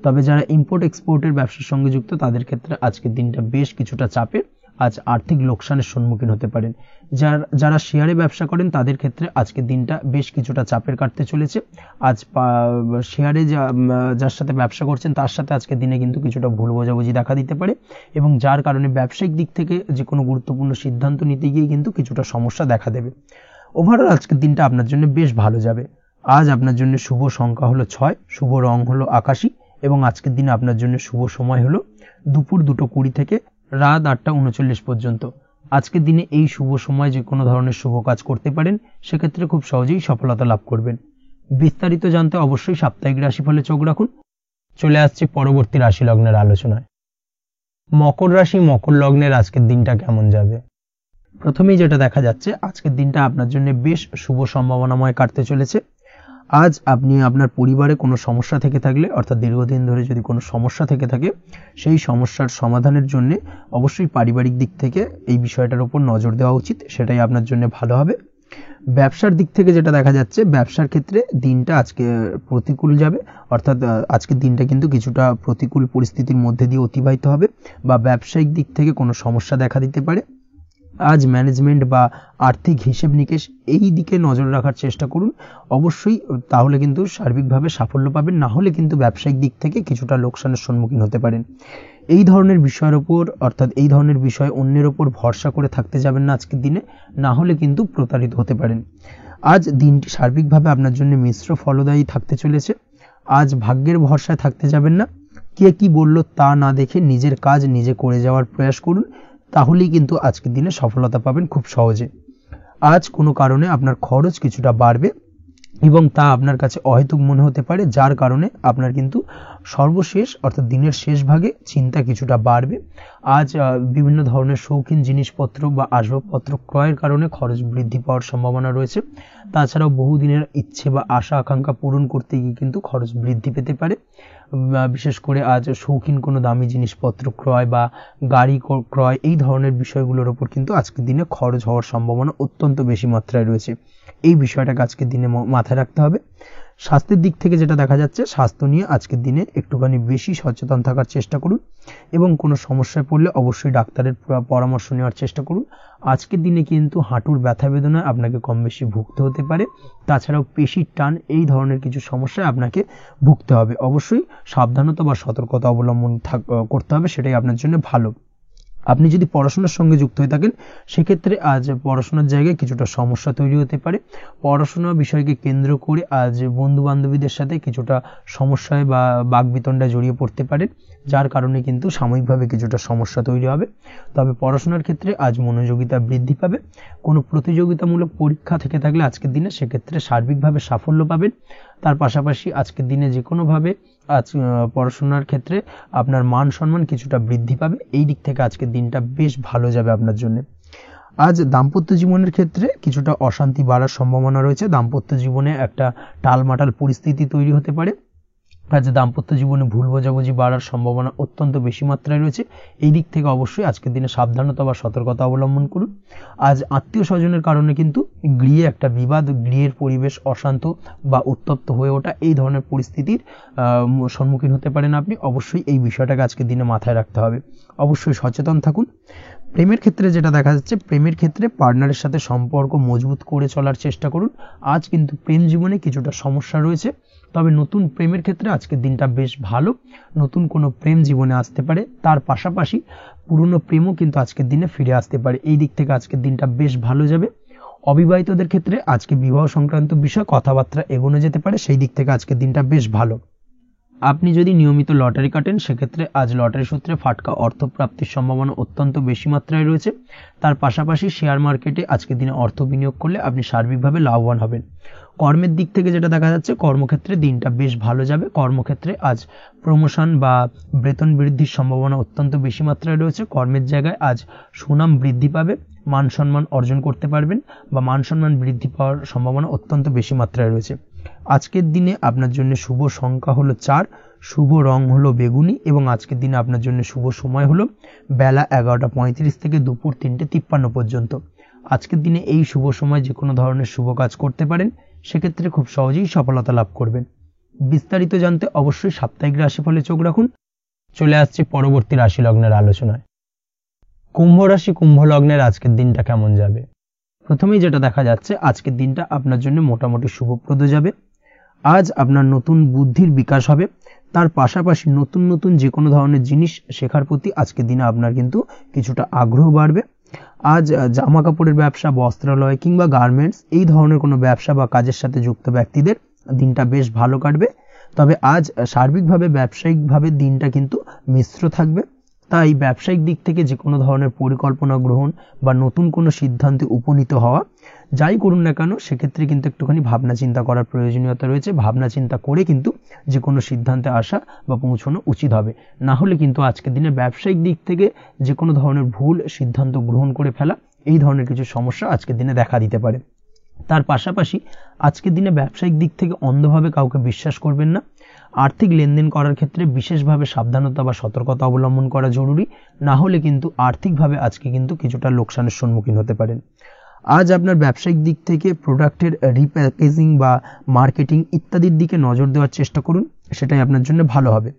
তবে যারা ইম্পোর্ট এক্সপোর্টের ব্যবসার সঙ্গে যুক্ত, তাদের ক্ষেত্রে আজকের দিনটা বেশ কিছুটা চাপের। আজ আর্থিক লোকসানের সম্মুখীন হতে পারেন। যারা শেয়ারে ব্যবসা করেন, তাদের ক্ষেত্রে আজকের দিনটা বেশ কিছুটা চাপের কাটতে চলেছে। আজ শেয়ারে যার সাথে ব্যবসা করছেন, তার সাথে আজকের দিনে কিন্তু কিছুটা ভুল বোঝাবুঝি দেখা দিতে পারে, এবং যার কারণে ব্যবসায়িক দিক থেকে যে কোনো গুরুত্বপূর্ণ সিদ্ধান্ত নিতে গিয়ে কিন্তু কিছুটা সমস্যা দেখা দেবে। ওভারঅল আজকের দিনটা আপনার জন্য বেশ ভালো যাবে। আজ আপনার জন্য শুভ সংখ্যা হলো 6, শুভ রং হলো আকাশী, এবং আজকের দিনে আপনার জন্য শুভ সময় হলো দুপুর 2:20 থেকে রাত 8:39 পর্যন্ত। আজকের দিনে এই শুভ সময় যে কোনো ধরনের শুভ কাজ করতে পারেন, সেক্ষেত্রে খুব সহজেই সফলতা লাভ করবেন। বিস্তারিত জানতে অবশ্যই সাপ্তাহিক রাশিফলে চোখ রাখুন। চলে আসছে পরবর্তী রাশি লগ্নের আলোচনায়। মকর রাশি, মকর লগ্নের আজকের দিনটা কেমন যাবে? প্রথমেই যেটা দেখা যাচ্ছে, আজকের দিনটা আপনার জন্য বেশ শুভ সম্ভাবনাময় কাটতে চলেছে। আজ আপনি আপনার পরিবারে কোনো সমস্যা থেকে থাকলে, অর্থাৎ দীর্ঘদিন ধরে যদি কোনো সমস্যা থেকে থাকে, সেই সমস্যার সমাধানের জন্য অবশ্যই পারিবারিক দিক থেকে এই বিষয়টার উপর নজর দেওয়া উচিত, সেটাই আপনার জন্য ভালো হবে। ব্যবসার দিক থেকে যেটা দেখা যাচ্ছে, ব্যবসার ক্ষেত্রে দিনটা আজকে প্রতিকূল যাবে, অর্থাৎ আজকের দিনটা কিন্তু কিছুটা প্রতিকূল পরিস্থিতির মধ্যে দিয়ে অতিবাহিত হবে, বা ব্যবসায়িক দিক থেকে কোনো সমস্যা দেখা দিতে পারে। আজ ম্যানেজমেন্ট বা আর্থিক হিসেব নিকেশ এই দিকে নজর রাখার চেষ্টা করুন অবশ্যই, তাহলে কিন্তু সার্বিকভাবে সাফল্য পাবেন। না হলে কিন্তু ব্যবসায়িক দিক থেকে কিছুটা লোকসানের সম্মুখীন হতে পারেন। এই ধরনের বিষয়ের উপর, অর্থাৎ এই ধরনের বিষয় অন্যের ওপর ভরসা করে থাকতে যাবেন না আজকের দিনে, না হলে কিন্তু প্রতারিত হতে পারেন। আজ দিনটি সার্বিকভাবে আপনার জন্য মিশ্র ফলদায়ী থাকতে চলেছে। আজ ভাগ্যের ভরসায় থাকতে যাবেন না। কে কি বলল তা না দেখে নিজের কাজ নিজে করে যাওয়ার প্রয়াস করুন, তাহলেই কিন্তু আজকের দিনে সফলতা পাবেন খুব সহজে। আজ কোনো কারণে আপনার খরচ কিছুটা বাড়বে, এবং তা আপনার কাছে অহেতুক মনে হতে পারে, যার কারণে আপনার কিন্তু সর্বশেষ, অর্থাৎ দিনের শেষ ভাগে চিন্তা কিছুটা বাড়বে। আজ বিভিন্ন ধরনের শৌখিন জিনিসপত্র বা আসবাবপত্র ক্রয়ের কারণে খরচ বৃদ্ধি পাওয়ার সম্ভাবনা রয়েছে। তাছাড়াও বহুদিনের ইচ্ছে বা আশা আকাঙ্ক্ষা পূরণ করতে গিয়ে কিন্তু খরচ বৃদ্ধি পেতে পারে। বিশেষ করে আজ শৌখিন কোনো দামি জিনিসপত্র ক্রয় বা গাড়ি ক্রয়, এই ধরনের বিষয়গুলোর উপর কিন্তু আজকের দিনে খরচ হওয়ার সম্ভাবনা অত্যন্ত বেশি মাত্রায় রয়েছে। এই বিষয়টাকে আজকের দিনে মাথায় রাখতে হবে। স্বাস্থ্যের দিক থেকে যেটা দেখা যাচ্ছে, স্বাস্থ্য নিয়ে আজকের দিনে একটুখানি বেশি সচেতন থাকার চেষ্টা করুন, এবং কোনো সমস্যায় পড়লে অবশ্যই ডাক্তারের পরামর্শ নেওয়ার চেষ্টা করুন। আজকের দিনে কিন্তু হাঁটুর ব্যথা বেদনায় আপনাকে কম বেশি ভুগতে হতে পারে। তাছাড়াও পেশির টান, এই ধরনের কিছু সমস্যায় আপনাকে ভুগতে হবে। অবশ্যই সাবধানতা বা সতর্কতা অবলম্বন করতে হবে, সেটাই আপনার জন্য ভালো। আপনি যদি পড়াশোনার সঙ্গে যুক্ত হয়ে থাকেন সেক্ষেত্রে আজ পড়াশোনার জায়গায় কিছুটা সমস্যা তৈরি হতে পারে। পড়াশোনা বিষয়কে কেন্দ্র করে আজ বন্ধু বান্ধবীদের সাথে কিছুটা সমস্যায় বা বাকবিতণ্ডায় জড়িয়ে পড়তে পারেন, যার কারণে কিন্তু সাময়িকভাবে কিছুটা সমস্যা তৈরি হবে। তবে পড়াশোনার ক্ষেত্রে আজ মনোযোগিতা বৃদ্ধি পাবে। কোনো প্রতিযোগিতামূলক পরীক্ষা থেকে থাকলে আজকের দিনে সেক্ষেত্রে সার্বিকভাবে সাফল্য পাবেন। তার পাশাপাশি আজকের দিনে যে কোনোভাবে আজ পড়াশোনার ক্ষেত্রে আপনার মান সম্মান কিছুটা বৃদ্ধি পাবে। এই দিক থেকে আজকের দিনটা বেশ ভালো যাবে আপনার জন্য। আজ দাম্পত্য জীবনের ক্ষেত্রে কিছুটা অশান্তি বাড়ার সম্ভাবনা রয়েছে। দাম্পত্য জীবনে একটা টালমাটাল পরিস্থিতি তৈরি হতে পারে। আজ দাম্পত্য জীবনে ভুল বোঝাবুঝি বাড়ার সম্ভাবনা অত্যন্ত বেশি মাত্রায় রয়েছে। এই দিক থেকে অবশ্যই আজকের দিনে সাবধানতা বা সতর্কতা অবলম্বন করুন। আজ আত্মীয় স্বজনের কারণে কিন্তু গৃহে একটা বিবাদ, গৃহের পরিবেশ অশান্ত বা উত্তপ্ত হয়ে ওঠা, এই ধরনের পরিস্থিতির সম্মুখীন হতে পারেন আপনি। অবশ্যই এই বিষয়টাকে আজকের দিনে মাথায় রাখতে হবে। অবশ্যই সচেতন থাকুন। প্রেমের ক্ষেত্রে যেটা দেখা যাচ্ছে, প্রেমের ক্ষেত্রে পার্টনারের সাথে সম্পর্ক মজবুত করে চলার চেষ্টা করুন। আজ কিন্তু প্রেম জীবনে কিছুটা সমস্যা রয়েছে, তবে নতুন প্রেমের ক্ষেত্রে আজকের দিনটা বেশ ভালো। নতুন কোনো প্রেম জীবনে আসতে পারে, তার পাশাপাশি পুরনো প্রেমও কিন্তু আজকের দিনে ফিরে আসতে পারে। এই দিক থেকে আজকের দিনটা বেশ ভালো যাবে। অবিবাহিতদের ক্ষেত্রে আজকে বিবাহ সংক্রান্ত বিষয় কথাবার্তা এগোনো যেতে পারে, সেই দিক থেকে আজকের দিনটা বেশ ভালো। আপনি যদি নিয়মিত লটারি কাটেন সেক্ষেত্রে আজ লটারি সূত্রে ফাটকা অর্থপ্রাপ্তির সম্ভাবনা অত্যন্ত বেশি মাত্রায় রয়েছে। তার পাশাপাশি শেয়ার মার্কেটে আজকের দিনে অর্থ বিনিয়োগ করলে আপনি সার্বিকভাবে লাভবান হবেন। কর্মের দিক থেকে যেটা দেখা যাচ্ছে, কর্মক্ষেত্রে দিনটা বেশ ভালো যাবে। কর্মক্ষেত্রে আজ প্রমোশন বা বেতন বৃদ্ধির সম্ভাবনা অত্যন্ত বেশি মাত্রায় রয়েছে। কর্মের জায়গায় আজ সুনাম বৃদ্ধি পাবে, মান সম্মান অর্জন করতে পারবেন বা মান সম্মান বৃদ্ধি পাওয়ার সম্ভাবনা অত্যন্ত বেশি মাত্রায় রয়েছে। আজকের দিনে আপনার জন্য শুভ সংখ্যা হলো 4, শুভ রং হলো বেগুনি এবং আজকের দিনে আপনার জন্য শুভ সময় হলো বেলা 11:35 থেকে দুপুর 3:53 পর্যন্ত। আজকের দিনে এই শুভ সময় যে কোনো ধরনের শুভ কাজ করতে পারেন, সেক্ষেত্রে খুব সহজেই সফলতা লাভ করবেন। বিস্তারিত জানতে অবশ্যই সাপ্তাহিক রাশিফলে চোখ রাখুন। চলে আসছে পরবর্তী রাশি লগ্নের আলোচনায়। কুম্ভ রাশি, কুম্ভ লগ্নের আজকের দিনটা কেমন যাবে? প্রথমেই যেটা দেখা যাচ্ছে, আজকের দিনটা আপনার জন্য মোটামুটি শুভপ্রদ যাবে। আজ আপনার নতুন বুদ্ধির বিকাশ হবে। তার পাশাপাশি নতুন নতুন যে কোনো ধরনের জিনিস শেখার প্রতি আজকের দিনে আপনার কিন্তু কিছুটা আগ্রহ বাড়বে। আজ জামা কাপড়ের ব্যবসা, বস্ত্রালয় কিংবা গার্মেন্টস এই ধরনের কোনো ব্যবসা বা কাজের সাথে যুক্ত ব্যক্তিদের দিনটা বেশ ভালো কাটবে। তবে আজ সার্বিকভাবে ব্যবসায়িকভাবে দিনটা কিন্তু মিশ্র থাকবে। তাই ব্যবসায়িক দিক থেকে যে কোনো ধরনের পরিকল্পনা গ্রহণ বা নতুন কোনো সিদ্ধান্তে উপনীত হওয়া, যাই করুন না কেন সেক্ষেত্রে কিন্তু একটুখানি ভাবনা চিন্তা করার প্রয়োজনীয়তা রয়েছে। ভাবনা চিন্তা করে কিন্তু যে কোনো সিদ্ধান্তে আসা বা পৌঁছানো উচিত হবে। না হলে কিন্তু আজকের দিনে ব্যবসায়িক দিক থেকে যে কোনো ধরনের ভুল সিদ্ধান্ত গ্রহণ করে ফেলা, এই ধরনের কিছু সমস্যা আজকের দিনে দেখা দিতে পারে। তার পাশাপাশি আজকের দিনে ব্যবসায়িক দিক থেকে অন্ধভাবে কাউকে বিশ্বাস করবেন না। আর্থিক লেনদেন করার ক্ষেত্রে বিশেষভাবে সাবধানতা বা সতর্কতা অবলম্বন করা জরুরি। না হলে কিন্তু আর্থিকভাবে আজকে কিন্তু কিছুটা লোকসানের সম্মুখীন হতে পারেন। আজ আপনার ব্যবসায়িক দিক থেকে প্রোডাক্টের রিপ্যাকেজিং বা মার্কেটিং ইত্যাদির দিকে নজর দেওয়ার চেষ্টা করুন, সেটাই আপনার জন্য ভালো হবে।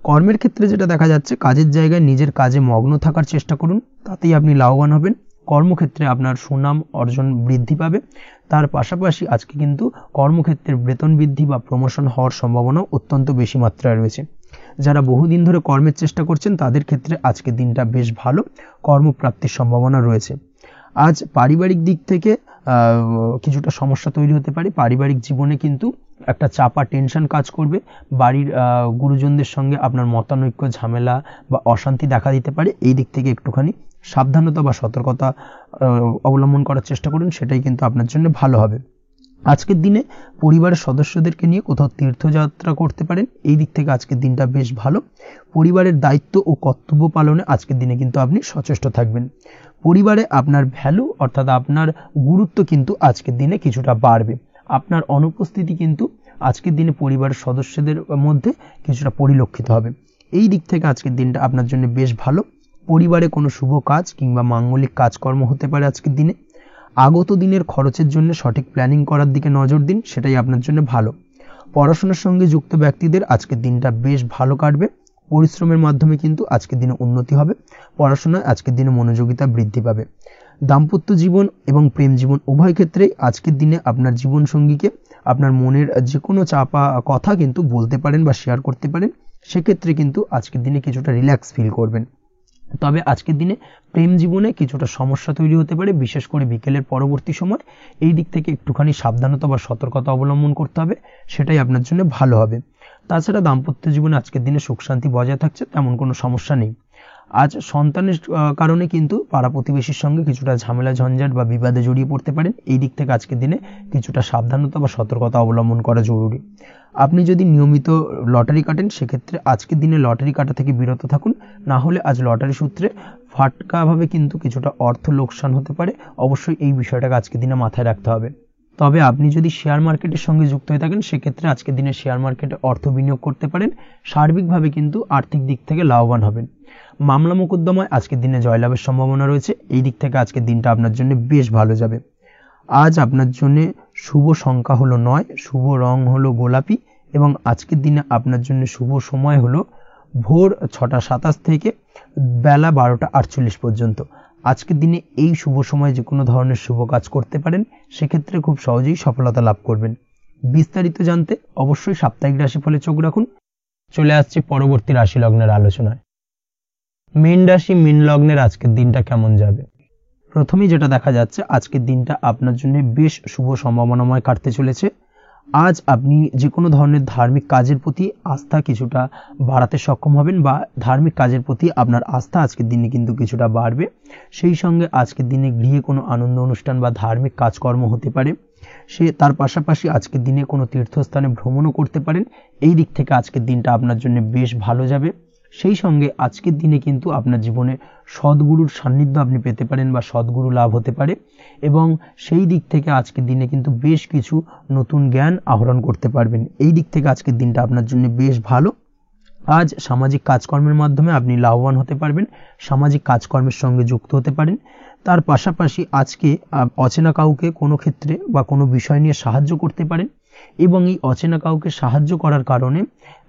কর্মের ক্ষেত্রে যেটা দেখা যাচ্ছে, কাজের জায়গায় নিজের কাজে মগ্ন থাকার চেষ্টা করুন, তাতেই আপনি লাভবান হবেন। কর্মক্ষেত্রে আপনার সুনাম অর্জন বৃদ্ধি পাবে। তার পাশাপাশি আজকে কিন্তু কর্মক্ষেত্রের বেতন বৃদ্ধি বা প্রমোশন হওয়ার সম্ভাবনা অত্যন্ত বেশি মাত্রায় রয়েছে। যারা বহুদিন ধরে কর্মের চেষ্টা করছেন তাদের ক্ষেত্রে আজকের দিনটা বেশ ভালো, কর্মপ্রাপ্তির সম্ভাবনা রয়েছে। আজ পারিবারিক দিক থেকে কিছুটা সমস্যা তৈরি হতে পারে। পারিবারিক জীবনে কিন্তু একটা চাপা টেনশন কাজ করবে। বাড়ির গুরুজনদের সঙ্গে আপনার মতানৈক্য, ঝামেলা বা অশান্তি দেখা দিতে পারে। এই দিক থেকে একটুখানি সাবধানতা বা সতর্কতা অবলম্বন করার চেষ্টা করুন, সেটাই কিন্তু আপনার জন্য ভালো হবে। আজকের দিনে পরিবারের সদস্যদেরকে নিয়ে কোথাও তীর্থযাত্রা করতে পারেন। এই দিক থেকে আজকের দিনটা বেশ ভালো। পরিবারের দায়িত্ব ও কর্তব্য পালনে আজকের দিনে কিন্তু আপনি সচেষ্ট থাকবেন। পরিবারে আপনার ভ্যালু অর্থাৎ আপনার গুরুত্ব কিন্তু আজকের দিনে কিছুটা বাড়বে। আপনার অনুপস্থিতি কিন্তু আজকের দিনে পরিবারের সদস্যদের মধ্যে কিছুটা পরিলক্ষিত হবে। এই দিক থেকে আজকের দিনটা আপনার জন্য বেশ ভালো। পরিবারে কোনো শুভ কাজ কিংবা মাঙ্গলিক কাজকর্ম হতে পারে আজকের দিনে। আগত দিনের খরচের জন্য সঠিক প্ল্যানিং করার দিকে নজর দিন, সেটাই আপনার জন্য ভালো। পড়াশোনার সঙ্গে যুক্ত ব্যক্তিদের আজকের দিনটা বেশ ভালো কাটবে। পরিশ্রমের মাধ্যমে কিন্তু আজকের দিনে উন্নতি হবে। পড়াশোনায় আজকের দিনে মনোযোগিতা বৃদ্ধি পাবে। দাম্পত্য জীবন এবং প্রেম জীবন উভয় ক্ষেত্রেই আজকের দিনে আপনার জীবন সঙ্গীকে আপনার মনের যে কোনো চাপা কথা কিন্তু বলতে পারেন বা শেয়ার করতে পারেন। সেক্ষেত্রে কিন্তু আজকের দিনে কিছুটা রিল্যাক্স ফিল করবেন। তবে আজকের দিনে প্রেম জীবনে কিছুটা সমস্যা তৈরি হতে পারে, বিশেষ করে বিকেলের পরবর্তী সময়। এই দিক থেকে একটুখানি সাবধানতা বা সতর্কতা অবলম্বন করতে হবে, সেটাই আপনার জন্য ভালো হবে। তাছাড়া দাম্পত্য জীবনে আজকের দিনে সুখ শান্তি বজায় থাকছে, তেমন কোনো সমস্যা নেই। আজ সন্তানের কারণে কিন্তু পাড়া প্রতিবেশীর সঙ্গে কিছুটা ঝামেলা ঝঞ্ঝাট বা বিবাদে জড়িয়ে পড়তে পারেন। এই দিক থেকে আজকের দিনে কিছুটা সাবধানতা বা সতর্কতা অবলম্বন করা জরুরি। আপনি যদি নিয়মিত লটারি কাটেন, সেক্ষেত্রে আজকের দিনে লটারি কাটা থেকে বিরত থাকুন, না হলে আজ লটারি সূত্রে ফাটকাভাবে কিন্তু কিছুটা অর্থ লোকসান হতে পারে। অবশ্যই এই বিষয়টাকে আজকের দিনে মাথায় রাখতে হবে। তবে আপনি যদি শেয়ার মার্কেটের সঙ্গে যুক্ত হয়ে থাকেন, সেক্ষেত্রে আজকের দিনে শেয়ার মার্কেটে অর্থ বিনিয়োগ করতে পারেন। সার্বিকভাবে কিন্তু আর্থিক দিক থেকে লাভবান হবেন। মামলা মোকদ্দমায় আজকের দিনে জয়লাভের সম্ভাবনা রয়েছে। এই দিক থেকে আজকের দিনটা আপনার জন্য বেশ ভালো যাবে। আজ আপনার জন্য শুভ সংখ্যা হলো 9, শুভ রং হলো গোলাপি এবং আজকের দিনে আপনার জন্য শুভ সময় হলো ভোর 6টা 27 থেকে বেলা 12টা 48 পর্যন্ত। আজকের দিনে এই শুভ সময় যে কোনো ধরনের শুভ কাজ করতে পারেন, সেক্ষেত্রে খুব সহজেই সফলতা লাভ করবেন। বিস্তারিত জানতে অবশ্যই সাপ্তাহিক রাশিফলে চোখ রাখুন। চলে আসছে পরবর্তী রাশি লগ্নের আলোচনায়। মীন রাশি মীন লগ্নের আজকের দিনটা কেমন যাবে? প্রথমেই যেটা দেখা যাচ্ছে, আজকের দিনটা আপনার জন্য বেশ শুভ সম্ভাবনাময় কাটতে চলেছে। আজ আপনি যে কোনো ধরনের ধার্মিক কাজের প্রতি আস্থা কিছুটা বাড়াতে সক্ষম হবেন, বা ধার্মিক কাজের প্রতি আপনার আস্থা আজকের দিনে কিন্তু কিছুটা বাড়বে। সেই সঙ্গে আজকের দিনে গৃহে কোনো আনন্দ অনুষ্ঠান বা ধার্মিক কাজকর্ম হতে পারে। তার পাশাপাশি আজকের দিনে কোনো তীর্থস্থানে ভ্রমণও করতে পারেন। এই দিক থেকে আজকের দিনটা আপনার জন্য বেশ ভালো যাবে। সেই সঙ্গে আজকের দিনে কিন্তু আপনার জীবনে সদ্গুরুর সান্নিধ্য আপনি পেতে পারেন বা সদ্গুরু লাভ হতে পারে, এবং সেই দিক থেকে আজকের দিনে কিন্তু বেশ কিছু নতুন জ্ঞান আহরণ করতে পারবেন। এই দিক থেকে আজকের দিনটা আপনার জন্য বেশ ভালো। আজ সামাজিক কাজকর্মের মাধ্যমে আপনি লাভবান হতে পারবেন, সামাজিক কাজকর্মের সঙ্গে যুক্ত হতে পারেন। তার পাশাপাশি আজকে অচেনা কাউকে কোনো ক্ষেত্রে বা কোনো বিষয় নিয়ে সাহায্য করতে পারেন, এবং এই অচেনা কাউকে সাহায্য করার কারণে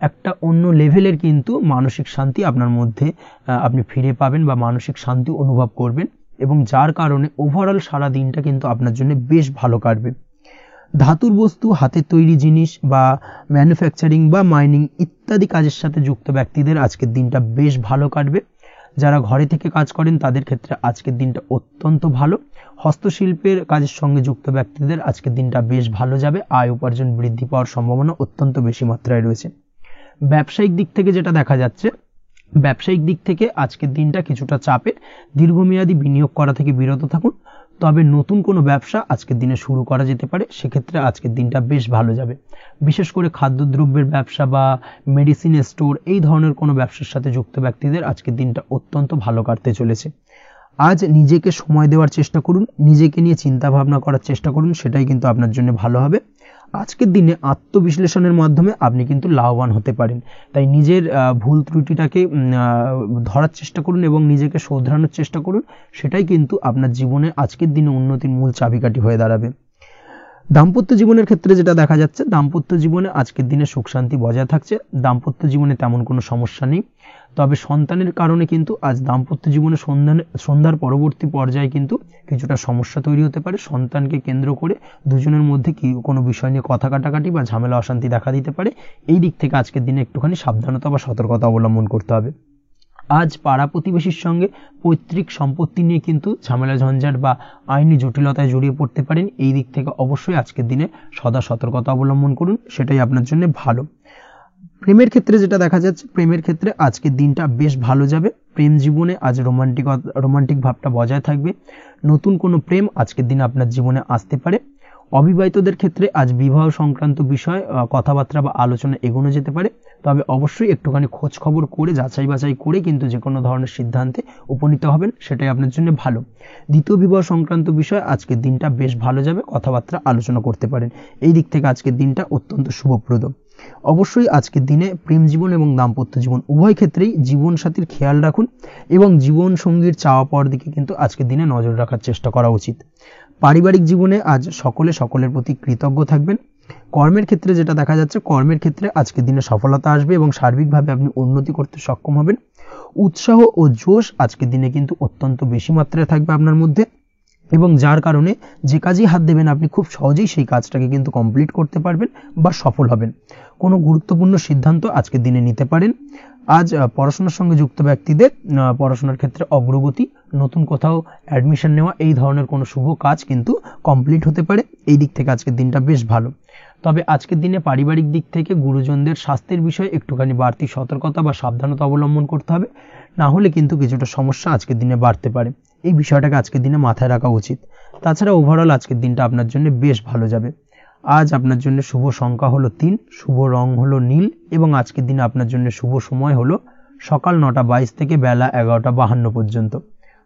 একটা অন্য লেভেলের কিন্তু মানসিক শান্তি আপনার মধ্যে আপনি ফিরে পাবেন বা মানসিক শান্তি অনুভব করবেন, এবং যার কারণে ওভারঅল সারা দিনটা কিন্তু আপনার জন্য বেশ ভালো কাটবে। ধাতুর বস্তু, হাতের তৈরি জিনিস বা ম্যানুফ্যাকচারিং বা মাইনিং ইত্যাদি কাজের সাথে যুক্ত ব্যক্তিদের আজকের দিনটা বেশ ভালো কাটবে। যারা ঘরে থেকে কাজ করেন তাদের ক্ষেত্রে আজকের দিনটা অত্যন্ত ভালো। হস্তশিল্পের কাজের সঙ্গে যুক্ত ব্যক্তিদের আজকের দিনটা বেশ ভালো যাবে। আয় উপার্জন বৃদ্ধি পাওয়ার সম্ভাবনা অত্যন্ত বেশি মাত্রায় রয়েছে। ব্যবসায়িক দিক থেকে যেটা দেখা যাচ্ছে, ব্যবসায়িক দিক থেকে আজকের দিনটা কিছুটা চাপের। দীর্ঘমেয়াদী বিনিয়োগ করা থেকে বিরত থাকুন। তবে নতুন কোনো ব্যবসা আজকের দিনে শুরু করা যেতে পারে, সেক্ষেত্রে আজকের দিনটা বেশ ভালো যাবে। বিশেষ করে খাদ্যদ্রব্যের ব্যবসা বা মেডিসিন স্টোর, এই ধরনের কোনো ব্যবসার সাথে যুক্ত ব্যক্তিদের আজকের দিনটা অত্যন্ত ভালো কাটতে চলেছে। আজ নিজেকে সময় দেওয়ার চেষ্টা করুন, নিজেকে নিয়ে চিন্তা ভাবনা করার চেষ্টা করুন, সেটাই কিন্তু আপনার জন্য ভালো হবে। আজকের দিনে আত্মবিশ্লেষণের মাধ্যমে আপনি কিন্তু লাভবান হতে পারেন। তাই নিজের ভুল ত্রুটিটাকে ধরার চেষ্টা করুন এবং নিজেকে শোধরানোর চেষ্টা করুন, সেটাই কিন্তু আপনার জীবনে আজকের দিনে উন্নতির মূল চাবিকাঠি হয়ে দাঁড়াবে। দাম্পত্য জীবনের ক্ষেত্রে যেটা দেখা যাচ্ছে, দাম্পত্য জীবনে আজকের দিনে সুখ শান্তি বজায় থাকছে। দাম্পত্য জীবনে তেমন কোনো সমস্যা নেই। তবে সন্তানের কারণে কিন্তু আজ দাম্পত্য জীবনে সন্ধ্যার পরবর্তী পর্যায়ে কিন্তু কিছুটা সমস্যা তৈরি হতে পারে। সন্তানকে কেন্দ্র করে দুজনের মধ্যে কোনো বিষয় নিয়ে কথা কাটাকাটি বা ঝামেলা অশান্তি দেখা দিতে পারে। এই দিক থেকে আজকের দিনে একটুখানি সাবধানতা বা সতর্কতা অবলম্বন করতে হবে। আজ পাড়া প্রতিবেশীর সঙ্গে পৈতৃক সম্পত্তি নিয়ে কিন্তু ঝামেলা ঝঞ্ঝাট বা আইনি জটিলতায় জড়িয়ে পড়তে পারেন। এই দিক থেকে অবশ্যই আজকের দিনে সদা সতর্কতা অবলম্বন করুন, সেটাই আপনার জন্য ভালো। প্রেমের ক্ষেত্রে যেটা দেখা যাচ্ছে, প্রেমের ক্ষেত্রে আজকের দিনটা বেশ ভালো যাবে। প্রেম জীবনে আজ রোমান্টিক ভাবটা বজায় থাকবে। নতুন কোনো প্রেম আজকের দিনে আপনার জীবনে আসতে পারে। অবিবাহিতদের ক্ষেত্রে আজ বিবাহ সংক্রান্ত বিষয় কথাবার্তা বা আলোচনা এগোনো যেতে পারে। তবে অবশ্যই একটুখানি খোঁজ খবর করে যাচাই বাছাই করে কিন্তু যে কোনো ধরনের সিদ্ধান্তে উপনীত হবেন, সেটাই আপনার জন্য ভালো। দ্বিতীয় বিবাহ সংক্রান্ত বিষয় আজকের দিনটা বেশ ভালো যাবে, কথাবার্তা আলোচনা করতে পারেন। এই দিক থেকে আজকের দিনটা অত্যন্ত শুভপ্রদ। অবশ্যই আজকের দিনে প্রেম জীবন এবং দাম্পত্য জীবন উভয় ক্ষেত্রেই জীবনসাথীর খেয়াল রাখুন এবং জীবন সঙ্গীর চাওয়া পাওয়ার দিকে কিন্তু আজকের দিনে নজর রাখার চেষ্টা করা উচিত। পারিবারিক জীবনে আজ সকলের প্রতি কৃতজ্ঞ থাকবেন। কর্মের ক্ষেত্রে যেটা দেখা যাচ্ছে, কর্মের ক্ষেত্রে আজকের দিনে সফলতা আসবে এবং সার্বিকভাবে আপনি উন্নতি করতে সক্ষম হবেন। উৎসাহ ও জোশ আজকের দিনে কিন্তু অত্যন্ত বেশি মাত্রায় থাকবে আপনার মধ্যে, এবং যার কারণে যে কাজেই হাত দেবেন আপনি খুব সহজেই সেই কাজটাকে কিন্তু কমপ্লিট করতে পারবেন বা সফল হবেন। কোনো গুরুত্বপূর্ণ সিদ্ধান্ত আজকের দিনে নিতে পারেন। আজ পড়াশোনার সঙ্গে যুক্ত ব্যক্তিদের পড়াশোনার ক্ষেত্রে অগ্রগতি, নতুন কোথাও অ্যাডমিশন নেওয়া, এই ধরনের কোনো শুভ কাজ কিন্তু কমপ্লিট হতে পারে। এই দিক থেকে আজকের দিনটা বেশ ভালো। তবে আজকের দিনে পারিবারিক দিক থেকে গুরুজনদের স্বাস্থ্যের বিষয়ে একটুখানি বাড়তি সতর্কতা বা সাবধানতা অবলম্বন করতে হবে, না হলে কিন্তু কিছুটা সমস্যা আজকের দিনে বাড়তে পারে। এই বিষয়টাকে আজকের দিনে মাথায় রাখা উচিত। তাছাড়া ওভারঅল আজকের দিনটা আপনার জন্য বেশ ভালো যাবে। আজ আপনার জন্য শুভ সংখ্যা হলো 3, শুভ রং হলো নীল এবং আজকের দিনে আপনার জন্য শুভ সময় হলো সকাল 9:22 থেকে বেলা 11:52 পর্যন্ত।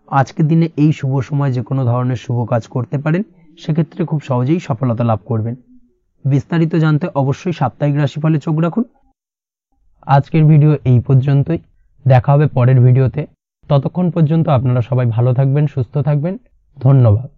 আজকের দিনে এই শুভ সময় যে কোনো ধরনের শুভ কাজ করতে পারেন, সেক্ষেত্রে খুব সহজেই সফলতা লাভ করবেন। বিস্তারিত জানতে অবশ্যই সাপ্তাহিক রাশিফলে চোখ রাখুন। আজকের ভিডিও এই পর্যন্তই, দেখা হবে পরের ভিডিওতে। ততক্ষণ পর্যন্ত আপনারা সবাই ভালো থাকবেন, সুস্থ থাকবেন। ধন্যবাদ।